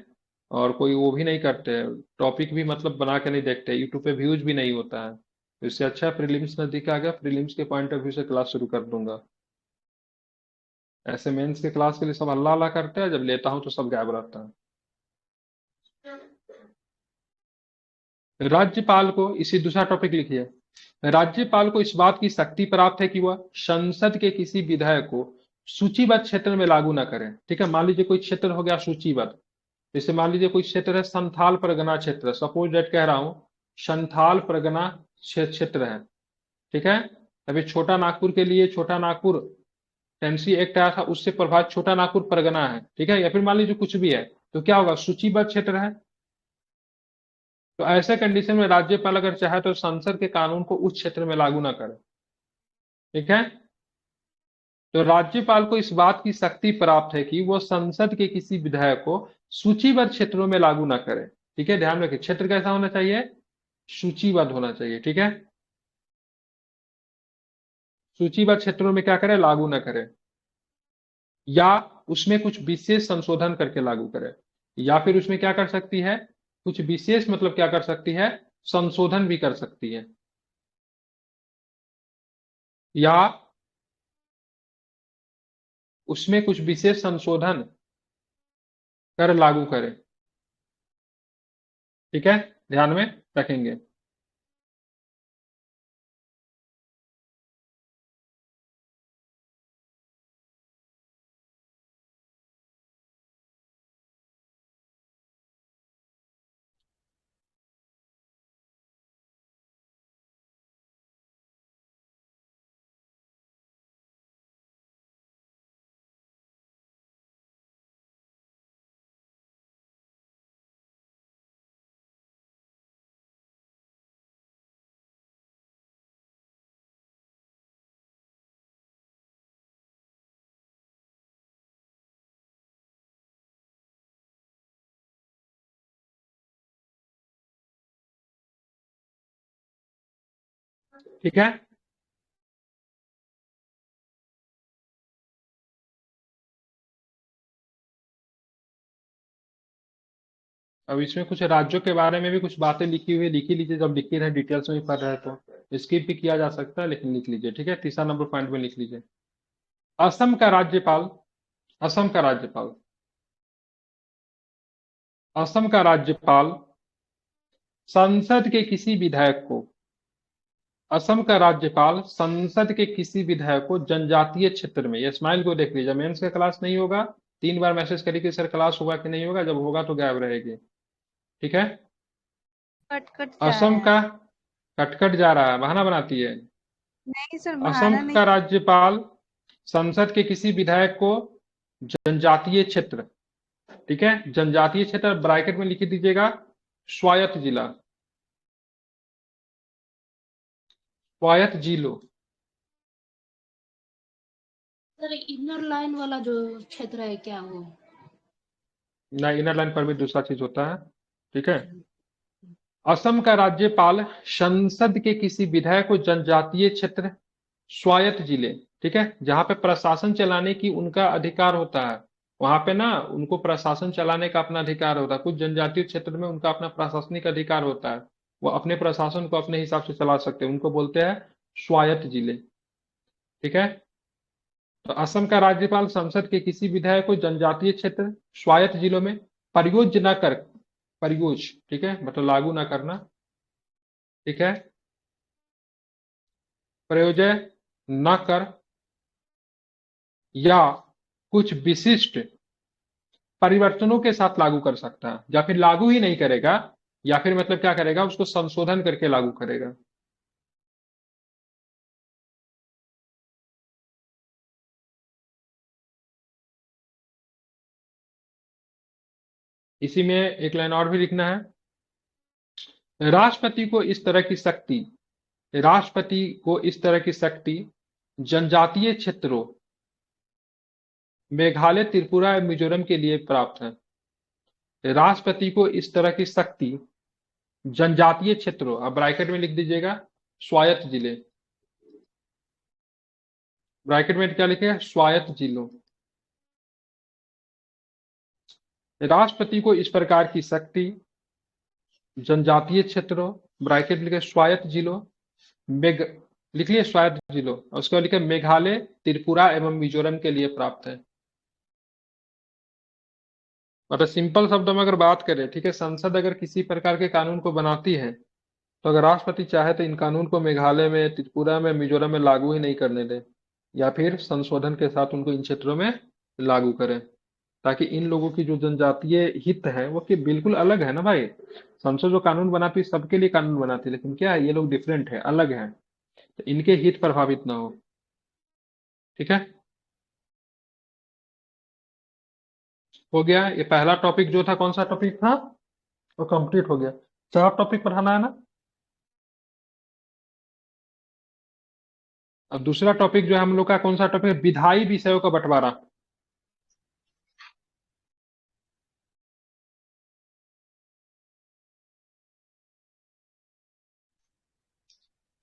और कोई वो भी नहीं करते, टॉपिक भी मतलब बना के नहीं देखते, यूट्यूब पे व्यूज भी नहीं होता है, तो इससे अच्छा प्रीलिम्स नजदीक आ गया, प्रीलिम्स के पॉइंट ऑफ व्यू से क्लास शुरू कर दूंगा। ऐसे मेंस के क्लास के लिए सब हल्ला हल्ला करते हैं, जब लेता हूं तो सब गायब रहता है। राज्यपाल को, इसी दूसरा टॉपिक लिखिए। राज्यपाल को इस बात की शक्ति प्राप्त है कि वह संसद के किसी विधेयक को सूचीबद्ध क्षेत्र में लागू ना करें। ठीक है, मान लीजिए कोई क्षेत्र हो गया सूचीबद्ध, जैसे मान लीजिए कोई क्षेत्र है संथाल परगना क्षेत्र, सपोज डेट कह रहा हूं संथाल परगना क्षेत्र है। ठीक है, अभी छोटा नागपुर के लिए छोटा नागपुर टेनेसी एक्ट आया था, उससे प्रभावित छोटा नागपुर परगना है। ठीक है, या फिर मान लीजिए कुछ भी है, तो क्या होगा, सूचीबद्ध क्षेत्र है। तो ऐसे कंडीशन में राज्यपाल अगर चाहे तो संसद के कानून को उस क्षेत्र में लागू ना करे। ठीक है, तो राज्यपाल को इस बात की शक्ति प्राप्त है कि वो संसद के किसी विधेयक को सूचीबद्ध क्षेत्रों में लागू ना करे। ठीक है, ध्यान रखिए, क्षेत्र कैसा होना चाहिए, सूचीबद्ध होना चाहिए। ठीक है, सूचीबद्ध क्षेत्रों में क्या करे, लागू ना करे, या उसमें कुछ विशेष संशोधन करके लागू करे, या फिर उसमें क्या कर सकती है, कुछ विशेष मतलब क्या कर सकती है, संशोधन भी कर सकती है, या उसमें कुछ विशेष संशोधन कर लागू करे। ठीक है, ध्यान में रखेंगे। ठीक है, अब इसमें कुछ राज्यों के बारे में भी कुछ बातें लिखी हुई है, लिख ही लीजिए, जब लिखी रहे डिटेल्स में भी पढ़ रहे तो स्किप भी किया जा सकता है, लेकिन लिख लीजिए। ठीक है, तीसरा नंबर पॉइंट में लिख लीजिए। असम का राज्यपाल, असम का राज्यपाल, असम का राज्यपाल संसद के किसी विधायक को, असम का राज्यपाल संसद के किसी विधायक को जनजातीय क्षेत्र में, ये स्माइल को देख लीजिए, मेंस का क्लास नहीं होगा, 3 बार मैसेज करिए कि सर क्लास होगा कि नहीं होगा, जब होगा तो गायब रहेगी। ठीक है, कट कट जा रहा असम है। का, कटकट जा रहा है, बहाना बनाती है। नहीं सर, असम बहाना नहीं। का राज्यपाल संसद के किसी विधायक को जनजातीय क्षेत्र, ठीक है, जनजातीय क्षेत्र ब्रैकेट में लिख दीजिएगा, स्वायत्त जिला, स्वायत्त जिलों, सर इनर लाइन वाला जो क्षेत्र है क्या वो? ना, इनर लाइन पर भी दूसरा चीज होता है। ठीक है, असम का राज्यपाल संसद के किसी विधायक को जनजातीय क्षेत्र, स्वायत्त जिले, ठीक है, जहां पे प्रशासन चलाने की उनका अधिकार होता है, वहां पे ना उनको प्रशासन चलाने का अपना अधिकार होता है। कुछ जनजातीय क्षेत्र में उनका अपना प्रशासनिक अधिकार होता है, वो अपने प्रशासन को अपने हिसाब से चला सकते हैं, उनको बोलते हैं स्वायत्त जिले। ठीक है, तो असम का राज्यपाल संसद के किसी विधायक को जनजातीय क्षेत्र, स्वायत्त जिलों में प्रयोज्य न कर, प्रयोज्य, ठीक है, मतलब लागू ना करना, ठीक है, प्रयोज्य न कर, या कुछ विशिष्ट परिवर्तनों के साथ लागू कर सकता है, या फिर लागू ही नहीं करेगा, या फिर मतलब क्या करेगा, उसको संशोधन करके लागू करेगा। इसी में एक लाइन और भी लिखना है, राष्ट्रपति को इस तरह की शक्ति, राष्ट्रपति को इस तरह की शक्ति जनजातीय क्षेत्रों मेघालय, त्रिपुरा और मिजोरम के लिए प्राप्त है। राष्ट्रपति को इस तरह की शक्ति जनजातीय क्षेत्रों, अब ब्रैकेट में लिख दीजिएगा स्वायत्त जिले, ब्रैकेट में क्या लिखेगा स्वायत्त जिलों। राष्ट्रपति को इस प्रकार की शक्ति जनजातीय क्षेत्रों, ब्रैकेट लिखे स्वायत्त जिलों, मेघ लिख लिया स्वायत्त जिलों, और उसके बाद लिखे मेघालय, त्रिपुरा एवं मिजोरम के लिए प्राप्त है। मतलब सिंपल शब्दों में अगर बात करें, ठीक है, संसद अगर किसी प्रकार के कानून को बनाती है तो अगर राष्ट्रपति चाहे तो इन कानून को मेघालय में, त्रिपुरा में, मिजोरम में लागू ही नहीं करने दे, या फिर संशोधन के साथ उनको इन क्षेत्रों में लागू करें, ताकि इन लोगों की जो जनजातीय हित है वो कि बिल्कुल अलग है ना भाई। संसद जो कानून बनाती है सबके लिए कानून बनाती है, लेकिन क्या है ये लोग डिफरेंट है, अलग है, तो इनके हित प्रभावित ना हो। ठीक है, हो गया। ये पहला टॉपिक जो था, कौन सा टॉपिक था, वो कंप्लीट हो गया। 4 टॉपिक पढ़ाना है ना। अब दूसरा टॉपिक जो है हम लोग का, कौन सा टॉपिक है, विधायी विषयों का बंटवारा।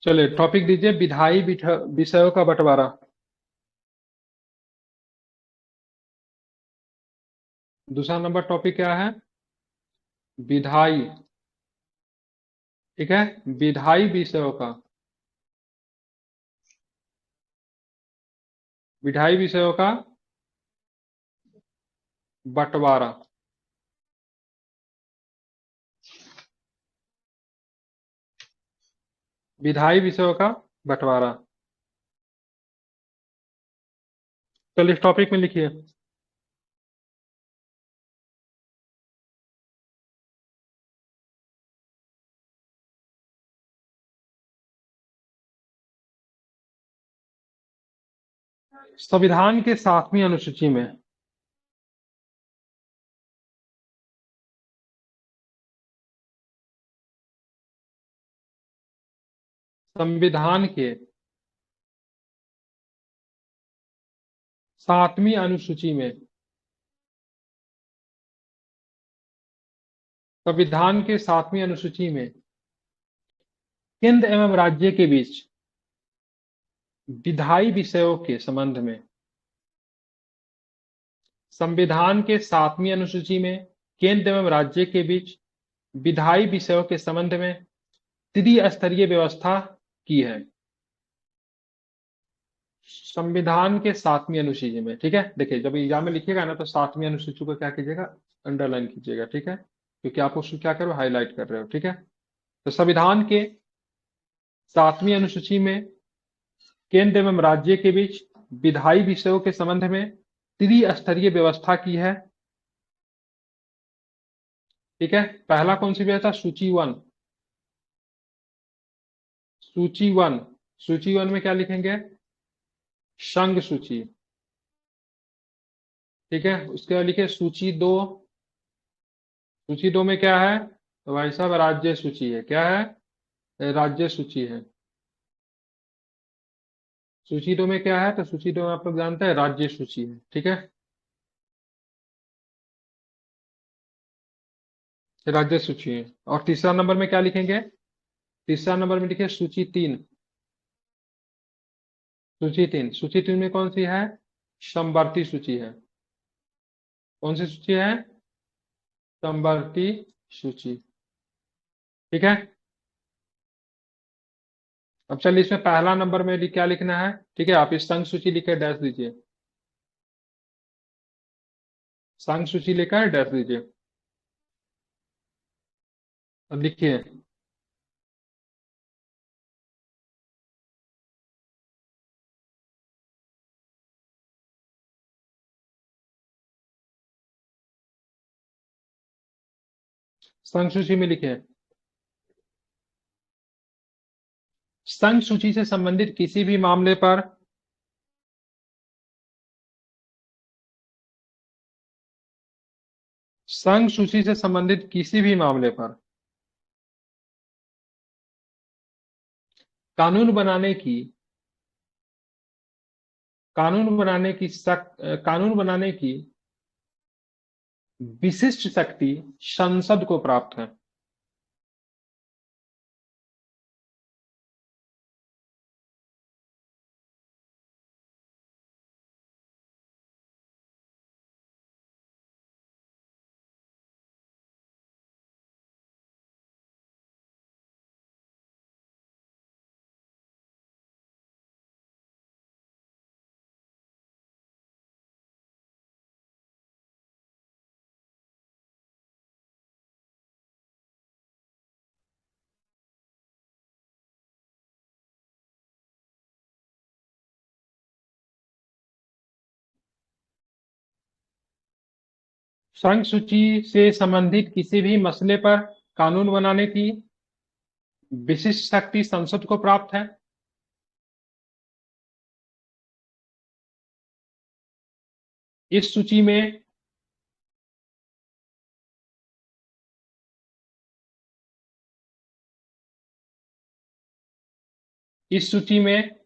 चलिए टॉपिक दीजिए, विधायी विषयों का बंटवारा। दूसरा नंबर टॉपिक क्या है, विधायी, ठीक है, विधायी विषयों का, विधायी विषयों का बंटवारा। विधायी विषयों का बंटवारा। चलिए इस टॉपिक में लिखिए, संविधान के 7वीं अनुसूची में संविधान के 7वीं अनुसूची में संविधान के 7वीं अनुसूची में केंद्र एवं राज्य के बीच विधायी विषयों के संबंध में, संविधान के 7वीं अनुसूची में केंद्र एवं राज्य के बीच विधायी विषयों के संबंध में त्रिस्तरीय व्यवस्था की है। संविधान के 7वीं अनुसूची में, ठीक है, देखिए जब एग्जाम में लिखिएगा ना तो 7वीं अनुसूची को क्या कीजिएगा, अंडरलाइन कीजिएगा, ठीक है, क्योंकि आप उसको क्या कर रहे हो, हाईलाइट कर रहे हो, ठीक है। तो संविधान के 7वीं अनुसूची में केंद्र एवं राज्य के बीच विधायी विषयों के संबंध में त्रिस्तरीय व्यवस्था की है। ठीक है, पहला कौन सी व्यवस्था, सूची 1, सूची 1, सूची 1 में क्या लिखेंगे, संघ सूची, ठीक है। उसके बाद लिखे सूची 2, सूची 2 में क्या है, तो भाई साहब राज्य सूची है, क्या है, राज्य सूची है। सूची 2 में क्या है, तो सूची 2 में आप लोग जानते हैं राज्य सूची है, ठीक है, राज्य सूची है। और तीसरा नंबर में क्या लिखेंगे, तीसरा नंबर में लिखे सूची 3, सूची 3, सूची 3 में कौन सी है, समवर्ती सूची है। कौन सी सूची है, समवर्ती सूची, ठीक है। अब चलिए इसमें पहला नंबर में क्या लिखना है, ठीक है, आप इस संघ सूची लिखे डैश दीजिए, संघ सूची लिखा है डैश दीजिए। अब लिखिए, संघ सूची में लिखिए, संघ सूची से संबंधित किसी भी मामले पर संघ सूची से संबंधित किसी भी मामले पर कानून बनाने की कानून बनाने की विशिष्ट शक्ति संसद को प्राप्त है। संघ सूची से संबंधित किसी भी मसले पर कानून बनाने की विशिष्ट शक्ति संसद को प्राप्त है। इस सूची में इस सूची में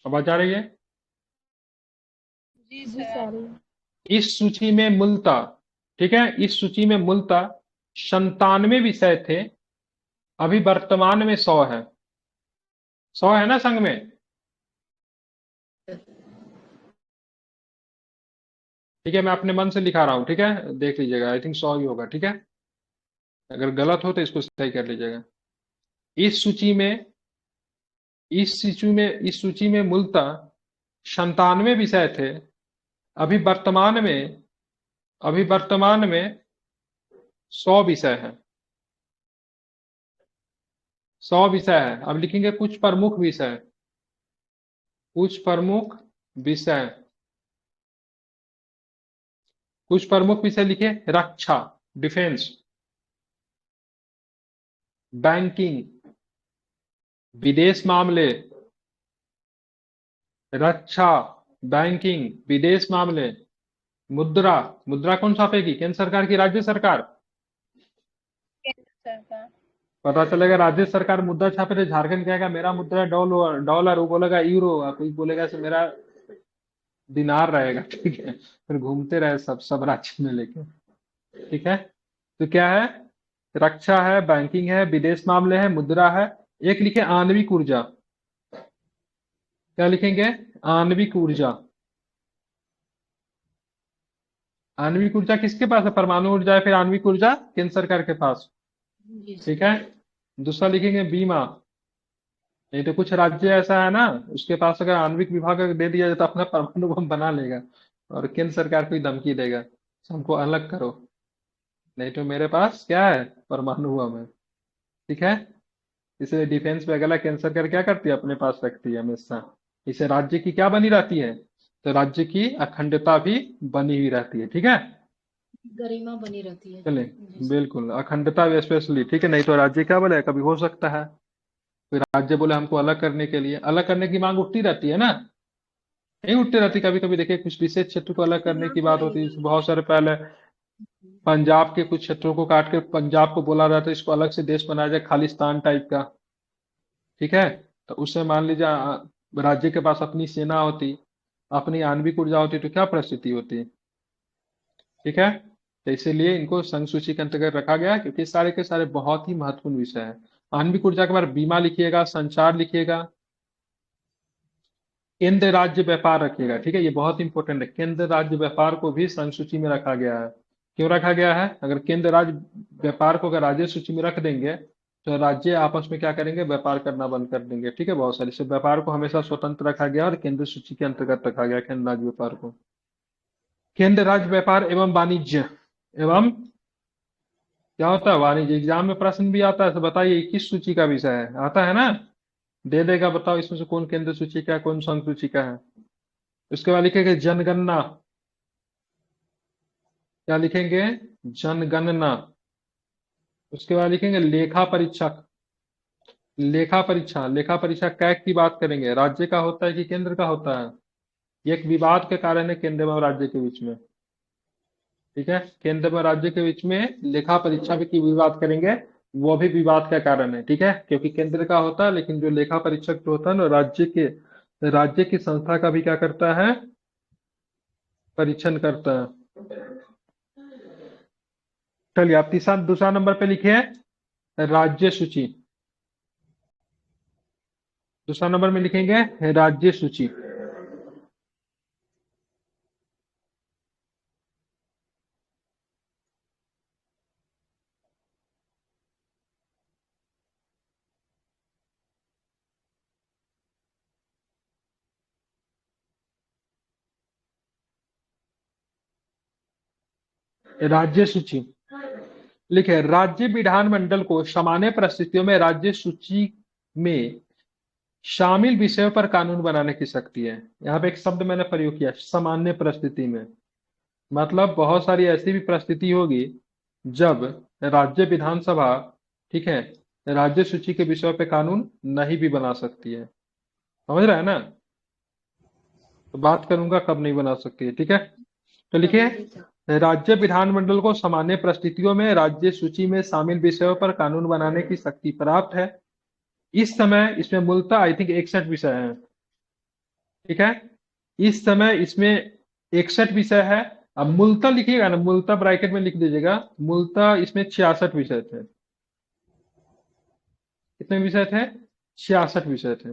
आवाज आ रही है? जी जी सर। सर। इस सूची में मूलतः, ठीक है, इस सूची में मूलतः 97 विषय थे, अभी वर्तमान में 100 है। 100 है ना संघ में? ठीक है, मैं अपने मन से लिखा रहा हूं, ठीक है, देख लीजिएगा, आई थिंक 100 ही होगा, ठीक है। अगर गलत हो तो इसको सही कर लीजिएगा। इस सूची में इस सूची में मूलतः 97 विषय थे, अभी वर्तमान में 100 विषय है। 100 विषय है। अब लिखेंगे कुछ प्रमुख विषय। कुछ प्रमुख विषय कुछ प्रमुख विषय लिखे। रक्षा, डिफेंस, बैंकिंग, विदेश मामले, रक्षा, बैंकिंग, विदेश मामले, मुद्रा। मुद्रा कौन छापेगी? केंद्र सरकार की राज्य सरकार? केंद्र सरकार। पता चलेगा राज्य सरकार मुद्रा छापे तो झारखंड कहेगा मेरा मुद्रा डॉलर डॉलर, वो बोलेगा यूरो, कोई बोलेगा से मेरा दिनार रहेगा, ठीक है। फिर घूमते रहे सब राज्य में लेके, ठीक है। तो क्या है? रक्षा है, बैंकिंग है, विदेश मामले है, मुद्रा है। एक लिखे आणविक ऊर्जा। क्या लिखेंगे? आणविक ऊर्जा। आणविक ऊर्जा किसके पास है? परमाणु ऊर्जा है, फिर आणविक ऊर्जा केंद्र सरकार के पास, जी सर। ठीक है। दूसरा लिखेंगे बीमा। नहीं तो कुछ राज्य ऐसा है ना, उसके पास अगर आणविक विभाग अगर दे दिया जाए तो अपना परमाणु बम बना लेगा और केंद्र सरकार को ही धमकी देगा, हमको अलग करो, नहीं तो मेरे पास क्या है? परमाणु बम है, ठीक है। इसलिए डिफेंस पे अगला केंद्र सरकार क्या करती है? अपने पास रखती है हमेशा। इससे राज्य की क्या बनी रहती है? तो राज्य की अखंडता भी बनी हुई रहती है, ठीक है। गरिमा बनी रहती है। चलिए, जी सर। बिल्कुल अखंडता स्पेशली, ठीक है। नहीं तो राज्य क्या बोले, कभी हो सकता है फिर राज्य बोले हमको अलग करने के लिए, अलग करने की मांग उठती रहती है ना, नहीं उठती रहती? कभी कभी देखिए कुछ विशेष क्षेत्र को अलग करने यहाँ की तो बात आई होती है, है। जैसे बहुत सारे पहले पंजाब के कुछ क्षेत्रों को काट के पंजाब को बोला जाता है इसको अलग से देश बनाया जाए, खालिस्तान टाइप का, ठीक है। तो उससे मान लीजिए राज्य के पास अपनी सेना होती, अपनी आणविक ऊर्जा होती, तो क्या परिस्थिति होती, ठीक है। तो इसीलिए इनको संघ सूची के अंतर्गत रखा गया, क्योंकि सारे के सारे बहुत ही महत्वपूर्ण विषय है। आणविक ऊर्जा के बाद बीमा लिखिएगा, संचार लिखिएगा, केंद्र राज्य व्यापार रखिएगा, ठीक है, ये बहुत इंपॉर्टेंट है। केंद्र राज्य व्यापार को भी संघ सूची में रखा गया है। क्यों रखा गया है? अगर केंद्र राज्य व्यापार को अगर राज्य सूची में रख देंगे तो राज्य आपस में क्या करेंगे? व्यापार करना बंद कर देंगे, ठीक है। बहुत सारे से व्यापार को हमेशा स्वतंत्र रखा गया और केंद्र सूची के अंतर्गत रखा गया केंद्र राज्य व्यापार को। केंद्र राज्य व्यापार एवं वाणिज्य एवं क्या होता है? वाणिज्य। एग्जाम में प्रश्न भी आता है, तो बताइए किस सूची का विषय है? आता है ना, दे देगा, बताओ इसमें से कौन केंद्र सूची का है, कौन संघ सूची का है। उसके बाद लिखेंगे जनगणना। क्या लिखेंगे? जनगणना। उसके बाद लिखेंगे लेखा परीक्षक। लेखा परीक्षा। लेखा परीक्षा कैग की बात करेंगे, राज्य का होता है कि केंद्र का होता है? ये एक विवाद के कारण है केंद्र और राज्य के बीच में, ठीक है। केंद्र और राज्य के बीच में लेखा परीक्षा की विवाद करेंगे, वो भी विवाद का कारण है, ठीक है, क्योंकि केंद्र का होता है, लेकिन जो लेखा परीक्षक जो होता है ना, राज्य की संस्था का भी क्या करता है, परीक्षण करता है। चलिए आप तीसरा दूसरा नंबर पे लिखिए राज्य सूची। दूसरा नंबर में लिखेंगे राज्य सूची। राज्य सूची लिखे, राज्य विधानमंडल को सामान्य परिस्थितियों में राज्य सूची में शामिल विषयों पर कानून बनाने की शक्ति है। यहाँ पे एक शब्द मैंने प्रयोग किया, सामान्य परिस्थिति में, मतलब बहुत सारी ऐसी भी परिस्थिति होगी जब राज्य विधानसभा, ठीक है, राज्य सूची के विषयों पे कानून नहीं भी बना सकती है। समझ रहा है ना? तो बात करूंगा कब नहीं बना सकती है, ठीक है। तो लिखिए, राज्य विधानमंडल को सामान्य परिस्थितियों में राज्य सूची में शामिल विषयों पर कानून बनाने की शक्ति प्राप्त है। इस समय इसमें मूलतः आई थिंक 61 विषय हैं, ठीक है। इस समय इसमें 61 विषय है। अब मूलतः लिखिएगा ना, मूलतः ब्रैकेट में लिख दीजिएगा, मूलतः इसमें 66 विषय थे। कितने विषय थे? 66 विषय थे।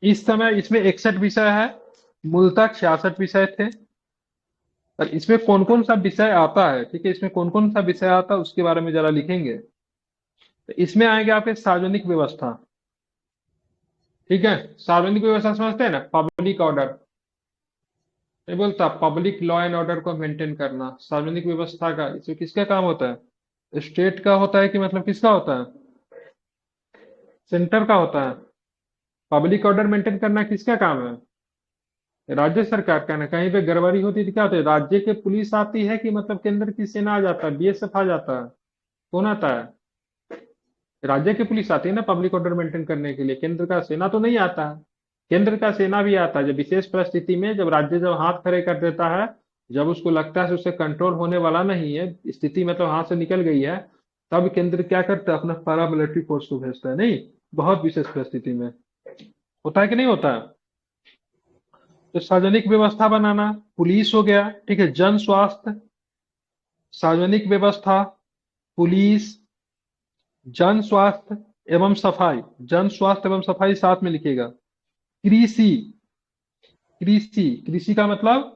इस समय इसमें 61 विषय है, मूलतः 66 विषय थे। और इसमें कौन कौन सा विषय आता है, ठीक है, इसमें कौन कौन सा विषय आता है उसके बारे में जरा लिखेंगे। तो इसमें आएंगे आपके सार्वजनिक व्यवस्था, ठीक है। सार्वजनिक व्यवस्था समझते हैं ना, पब्लिक ऑर्डर, नहीं बोलता पब्लिक लॉ एंड ऑर्डर को मेंटेन करना, सार्वजनिक व्यवस्था का, इसमें किसका काम होता है? स्टेट का होता है कि मतलब किसका होता है? सेंटर का होता है। पब्लिक ऑर्डर मेंटेन करना किसका काम है? राज्य सरकार का ना। कहीं पे गड़बड़ी होती है तो क्या होता है, राज्य के पुलिस आती है कि मतलब केंद्र की सेना आ जाता है, बीएसएफ आ जाता है, कौन आता है? राज्य की पुलिस आती है ना पब्लिक ऑर्डर मेंटेन करने के लिए, केंद्र का सेना तो नहीं आता है। केंद्र का सेना भी आता है जब विशेष परिस्थिति में, जब राज्य जब हाथ खड़े कर देता है, जब उसको लगता है उसे कंट्रोल होने वाला नहीं है, स्थिति मतलब हाथ से निकल गई है, तब केंद्र क्या करता है, अपना पैरा मिलिट्री फोर्स को भेजता है। नहीं, बहुत विशेष परिस्थिति में होता है कि नहीं होता है। तो सार्वजनिक व्यवस्था बनाना, पुलिस हो गया, ठीक है, जन स्वास्थ्य, सार्वजनिक व्यवस्था, पुलिस, जन स्वास्थ्य एवं सफाई, जन स्वास्थ्य एवं सफाई साथ में लिखिएगा। कृषि, कृषि का मतलब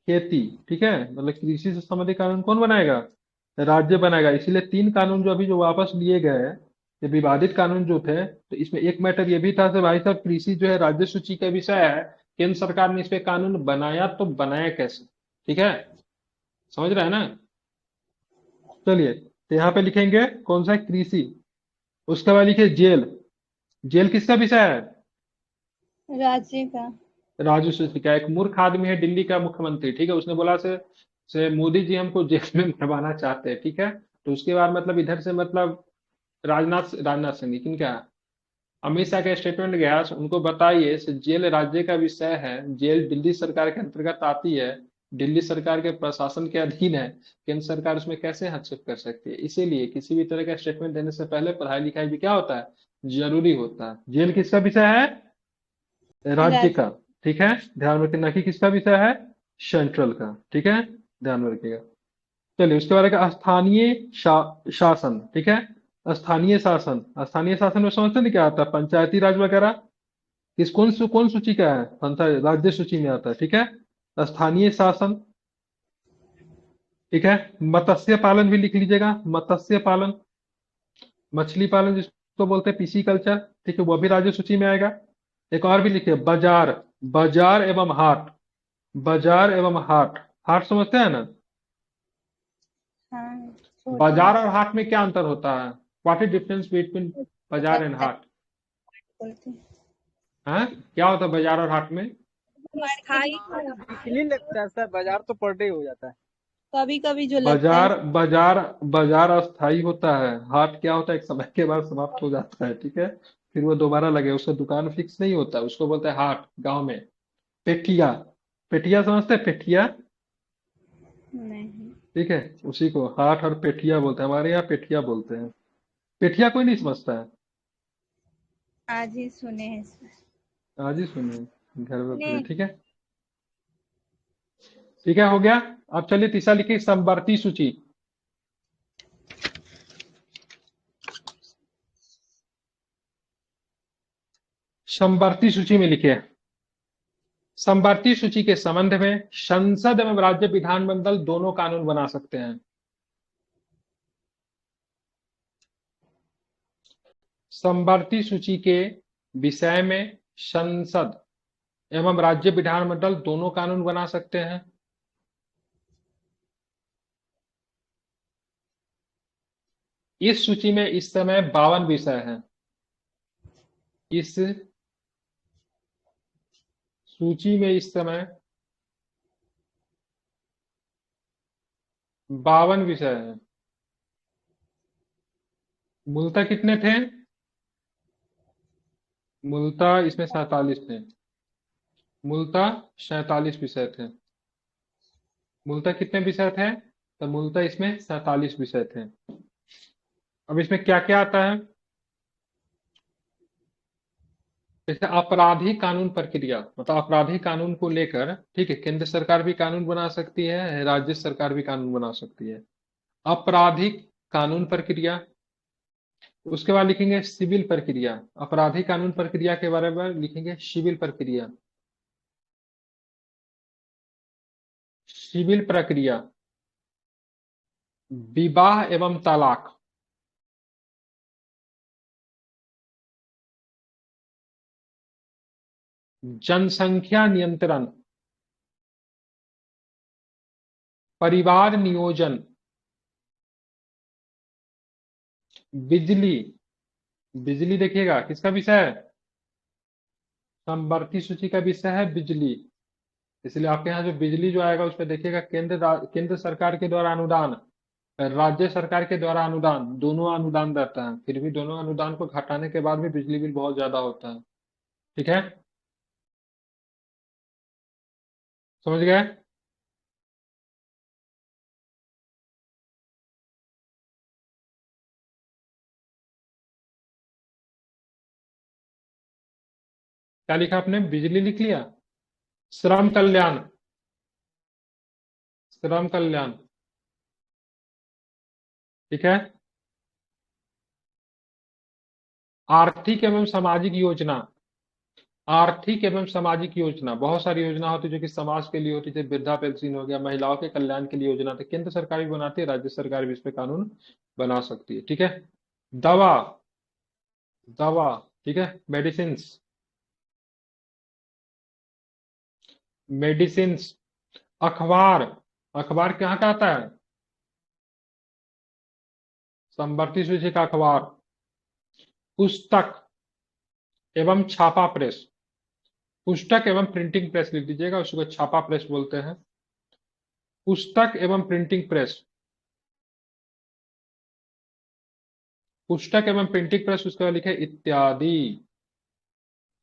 खेती, ठीक है, मतलब कृषि से संबंधित कानून कौन बनाएगा? राज्य बनाएगा। इसीलिए 3 कानून जो अभी जो वापस लिए गए हैं, ये विवादित कानून जो थे, तो इसमें एक मैटर ये भी था कि भाई साहब कृषि जो है राज्य सूची का विषय है, केंद्र सरकार ने इस पे कानून बनाया, तो बनाया कैसे, ठीक है, समझ रहे हैं ना। चलिए, तो यहाँ पे लिखेंगे कौन सा है? कृषि। उसके बाद लिखिए जेल। जेल किसका विषय है? राज्य का। राजू शेट्टी का। एक मूर्ख आदमी है दिल्ली का मुख्यमंत्री, ठीक है, उसने बोला से मोदी जी हमको जेल में मरवाना चाहते हैं, ठीक है। तो उसके बाद मतलब इधर से मतलब राजनाथ सिंह, लेकिन क्या, अमित शाह का स्टेटमेंट गया, उनको बताइए जेल राज्य का विषय है, जेल दिल्ली सरकार के अंतर्गत आती है, दिल्ली सरकार के प्रशासन के अधीन है, केंद्र सरकार उसमें कैसे हस्तक्षेप कर सकती है। इसीलिए किसी भी तरह का स्टेटमेंट देने से पहले पढ़ाई लिखाई भी क्या होता है, जरूरी होता है। जेल किसका विषय है? राज्य राज्य। का, ठीक है, ध्यान में रखना कि किसका विषय है? सेंट्रल का, ठीक है, ध्यान में रखिएगा। चलिए उसके बाद है स्थानीय शासन, ठीक है। स्थानीय शासन, स्थानीय शासन में समझते नहीं क्या आता है? पंचायती राज वगैरह। कौन सूची का है? पंचायत राज्य सूची में आता है, ठीक है। स्थानीय शासन, ठीक है। मत्स्य पालन भी लिख लीजिएगा, मत्स्य पालन, मछली पालन जिसको बोलते हैं पीसी कल्चर, ठीक है, वो भी राज्य सूची में आएगा। एक और भी लिखिए, बाजार, बाजार एवं हाट, बाजार एवं हाट, हाट समझते हैं ना? हाँ, छोटा बाजार और सा हाट में क्या अंतर होता है? व्हाट इज डिफरेंस बिटवीन बाजार एंड हाट? बोलते हैं। हाँ, क्या होता है बाजार और हाट में? स्थायी वीकली लगता है सर, बाजार तो पर डे हो जाता है। कभी कभी जो लगता है। बाजार बाजार बाजार अस्थाई होता है, हाट क्या होता है, एक समय के बाद समाप्त हो जाता है, ठीक है, फिर वो दोबारा लगे, उसका दुकान फिक्स नहीं होता, उसको बोलते हैं हाट गांव में। पेठिया, पेठिया समझते हैं? पेठिया, नहीं। ठीक है, उसी को हाथ और पेठिया बोलते हैं, हमारे यहाँ पेठिया बोलते हैं। पेठिया कोई नहीं समझता है। आज ही सुने हैं इसमें। आज ही सुने, घर में ने पढ़े। ठीक है, ठीक है, हो गया। अब चलिए तीसरा लिखिए, समवर्ती सूची। समवर्ती सूची में लिखिए, समवर्ती सूची के संबंध में संसद एवं राज्य विधानमंडल दोनों कानून बना सकते हैं। समवर्ती सूची के विषय में संसद एवं राज्य विधानमंडल दोनों कानून बना सकते हैं। इस सूची में इस समय 52 विषय हैं। इस सूची में इस समय 52 विषय हैं। मूलतः कितने थे? मूलतः इसमें 47 थे। मूलतः 47 विषय थे। मूलतः कितने विषय थे? तो मूलतः इसमें 47 विषय थे। अब इसमें क्या क्या आता है? जैसे आपराधिक कानून प्रक्रिया, मतलब आपराधिक कानून को लेकर, ठीक है, केंद्र सरकार भी कानून बना सकती है, राज्य सरकार भी कानून बना सकती है। आपराधिक कानून प्रक्रिया। उसके बाद लिखेंगे सिविल प्रक्रिया। आपराधिक कानून प्रक्रिया के बारे में लिखेंगे सिविल प्रक्रिया। सिविल प्रक्रिया, विवाह एवं तलाक, जनसंख्या नियंत्रण, परिवार नियोजन, बिजली। बिजली देखिएगा किसका विषय है? समवर्ती सूची का विषय है बिजली। इसलिए आपके यहाँ जो बिजली जो आएगा उसमें देखिएगा केंद्र सरकार के द्वारा अनुदान, राज्य सरकार के द्वारा अनुदान, दोनों अनुदान रहता है। फिर भी दोनों अनुदान को घटाने के बाद भी बिजली बिल बहुत ज्यादा होता है। ठीक है, समझ गए? क्या लिखा आपने? बिजली लिख लिया। श्रम कल्याण, श्रम कल्याण, ठीक है। आर्थिक एवं सामाजिक योजना, आर्थिक एवं सामाजिक योजना, बहुत सारी योजना होती है जो कि समाज के लिए होती है। जैसे वृद्धा पेंशन हो गया, महिलाओं के कल्याण के लिए योजना, तो केंद्र सरकार भी बनाती है, राज्य सरकार भी इस पे कानून बना सकती है। ठीक है, दवा, दवा, ठीक है, मेडिसिन, मेडिसिन। अखबार, अखबार कहाँ का आता है? समवर्ती सूची का अखबार। पुस्तक एवं छापा प्रेस, पुस्तक एवं प्रिंटिंग प्रेस लिख दीजिएगा, उसको छापा प्रेस बोलते हैं। पुस्तक एवं प्रिंटिंग प्रेस, पुस्तक एवं प्रिंटिंग प्रेस, उसके बाद लिखे इत्यादि।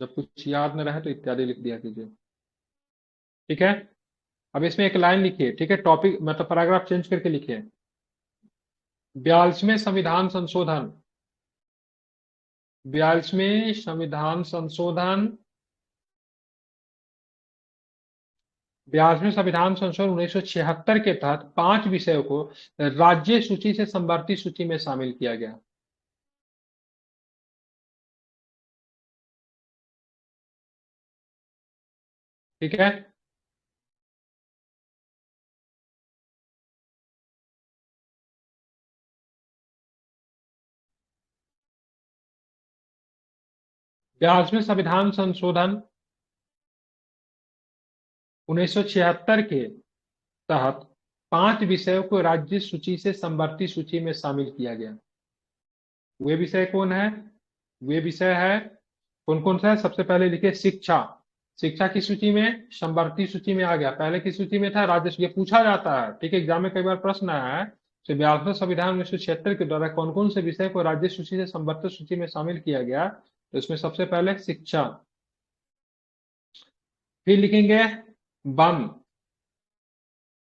जब कुछ याद न रहे तो इत्यादि लिख दिया कीजिए। ठीक है, अब इसमें एक लाइन लिखिए, ठीक है, टॉपिक मतलब पैराग्राफ चेंज करके लिखिए। 42वें संविधान संशोधन, 42वें संविधान संशोधन, 42वें संविधान संशोधन 1976 के तहत 5 विषयों को राज्य सूची से समवर्ती सूची में शामिल किया गया। ठीक है, ब्यासवें संविधान संशोधन 1976 के तहत 5 विषयों को राज्य सूची से समवर्ती सूची में शामिल किया गया। वे विषय कौन है? वे विषय है कौन कौन सा है? सबसे पहले लिखे शिक्षा। शिक्षा की सूची में, समवर्ती सूची में आ गया। पहले की सूची में था राज्य, ये पूछा जाता है, ठीक है, एग्जाम में कई बार प्रश्न आया है। तो 42वें संविधान 1976 के द्वारा कौन कौन से विषय को राज्य सूची से समवर्ती सूची में शामिल किया गया? तो इसमें सबसे पहले शिक्षा। फिर लिखेंगे वन,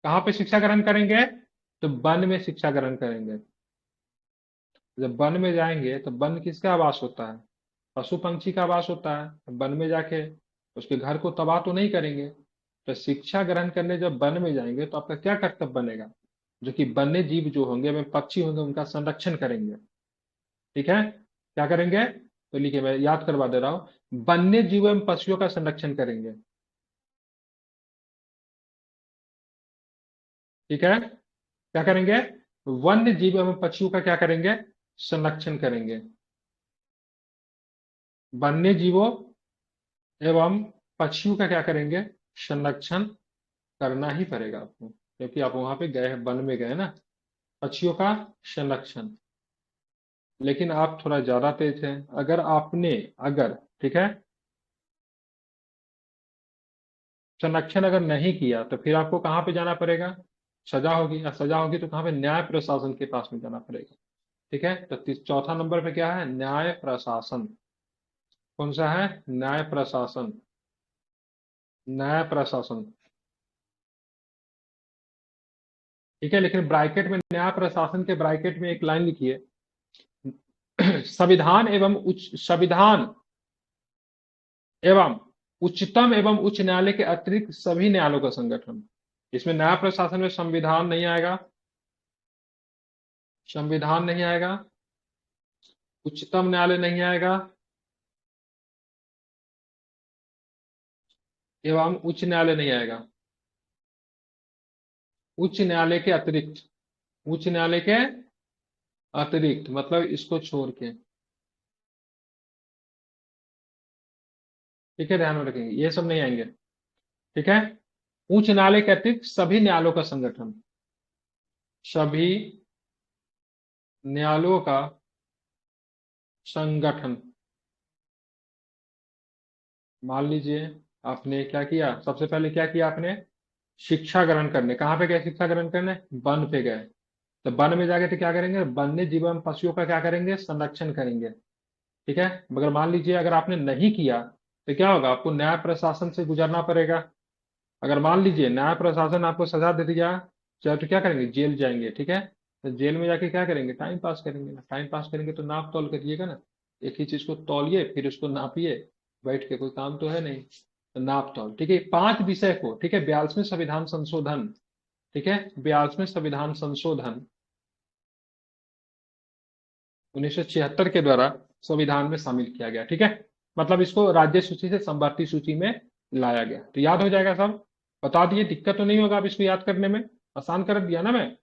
कहां पे शिक्षा ग्रहण करेंगे? तो वन में शिक्षा ग्रहण करेंगे। जब वन में जाएंगे तो वन किसका आवास होता है? पशु पंछी का आवास होता है। वन में जाके उसके घर को तबाह तो नहीं करेंगे। तो शिक्षा ग्रहण करने जब वन में जाएंगे तो आपका क्या कर्तव्य बनेगा? जो कि वन्य जीव जो होंगे में पक्षी होंगे उनका संरक्षण करेंगे। ठीक है, क्या करेंगे? तो लिखिए, मैं याद करवा दे रहा हूं, वन्य जीव एवं पक्षियों का संरक्षण करेंगे। ठीक है, क्या करेंगे? वन्य जीव एवं पक्षियों का क्या करेंगे? संरक्षण करेंगे। वन्य जीवों एवं पक्षियों का क्या करेंगे? संरक्षण करना ही पड़ेगा आपको, क्योंकि आप वहां पे गए, वन में गए ना। पक्षियों का संरक्षण। लेकिन आप थोड़ा ज्यादा तेज हैं। अगर ठीक है, संरक्षण अगर नहीं किया तो फिर आपको कहां पे जाना पड़ेगा? सजा होगी। और सजा होगी तो कहां पे? न्याय प्रशासन के पास में जाना पड़ेगा। ठीक है, तो चौथा नंबर पे क्या है? न्याय प्रशासन। कौन सा है? न्याय प्रशासन। न्याय प्रशासन। ठीक है, लेकिन ब्रैकेट में न्याय प्रशासन के ब्रैकेट में एक लाइन लिखिए, संविधान एवं उच्चतम एवं उच्च न्यायालय के अतिरिक्त सभी न्यायालयों का संगठन। इसमें न्याय प्रशासन में संविधान नहीं आएगा, संविधान नहीं आएगा, उच्चतम न्यायालय नहीं आएगा, एवं उच्च न्यायालय नहीं आएगा। उच्च न्यायालय के अतिरिक्त, उच्च न्यायालय के अतिरिक्त मतलब इसको छोड़ के। ठीक है, ध्यान में रखेंगे, ये सब नहीं आएंगे। ठीक है, उच्च न्यायालय के अतिरिक्त सभी न्यायालयों का संगठन। सभी न्यायालयों का संगठन। मान लीजिए आपने क्या किया, सबसे पहले क्या किया आपने? शिक्षा ग्रहण करने। कहाँ पे गए शिक्षा ग्रहण करने? वन पे गए। तो वन में जाके तो क्या करेंगे? वन्य जीव एवं पशुओं का क्या करेंगे? संरक्षण करेंगे। ठीक है, मगर मान लीजिए अगर आपने नहीं किया तो क्या होगा? आपको न्याय प्रशासन से गुजरना पड़ेगा। अगर मान लीजिए न्याय प्रशासन आपको सजा दे दिया, चाहे तो क्या करेंगे? जेल जाएंगे। ठीक है, तो जेल में जाके क्या करेंगे? टाइम पास करेंगे ना। टाइम पास करेंगे तो नाप तौल करिएगा ना। एक ही चीज को तौलिए फिर उसको नापिए बैठ के, कोई काम तो है नहीं। तो नाप तौल। ठीक है, 5 विषय को, ठीक है, 42वें संविधान संशोधन, ठीक है, 42वें संविधान संशोधन 1976 के द्वारा संविधान में शामिल किया गया। ठीक है, मतलब इसको राज्य सूची से समवर्ती सूची में लाया गया। तो याद हो जाएगा सब। बता दिए, दिक्कत तो नहीं होगा अब इसको याद करने में। आसान कर दिया ना मैं।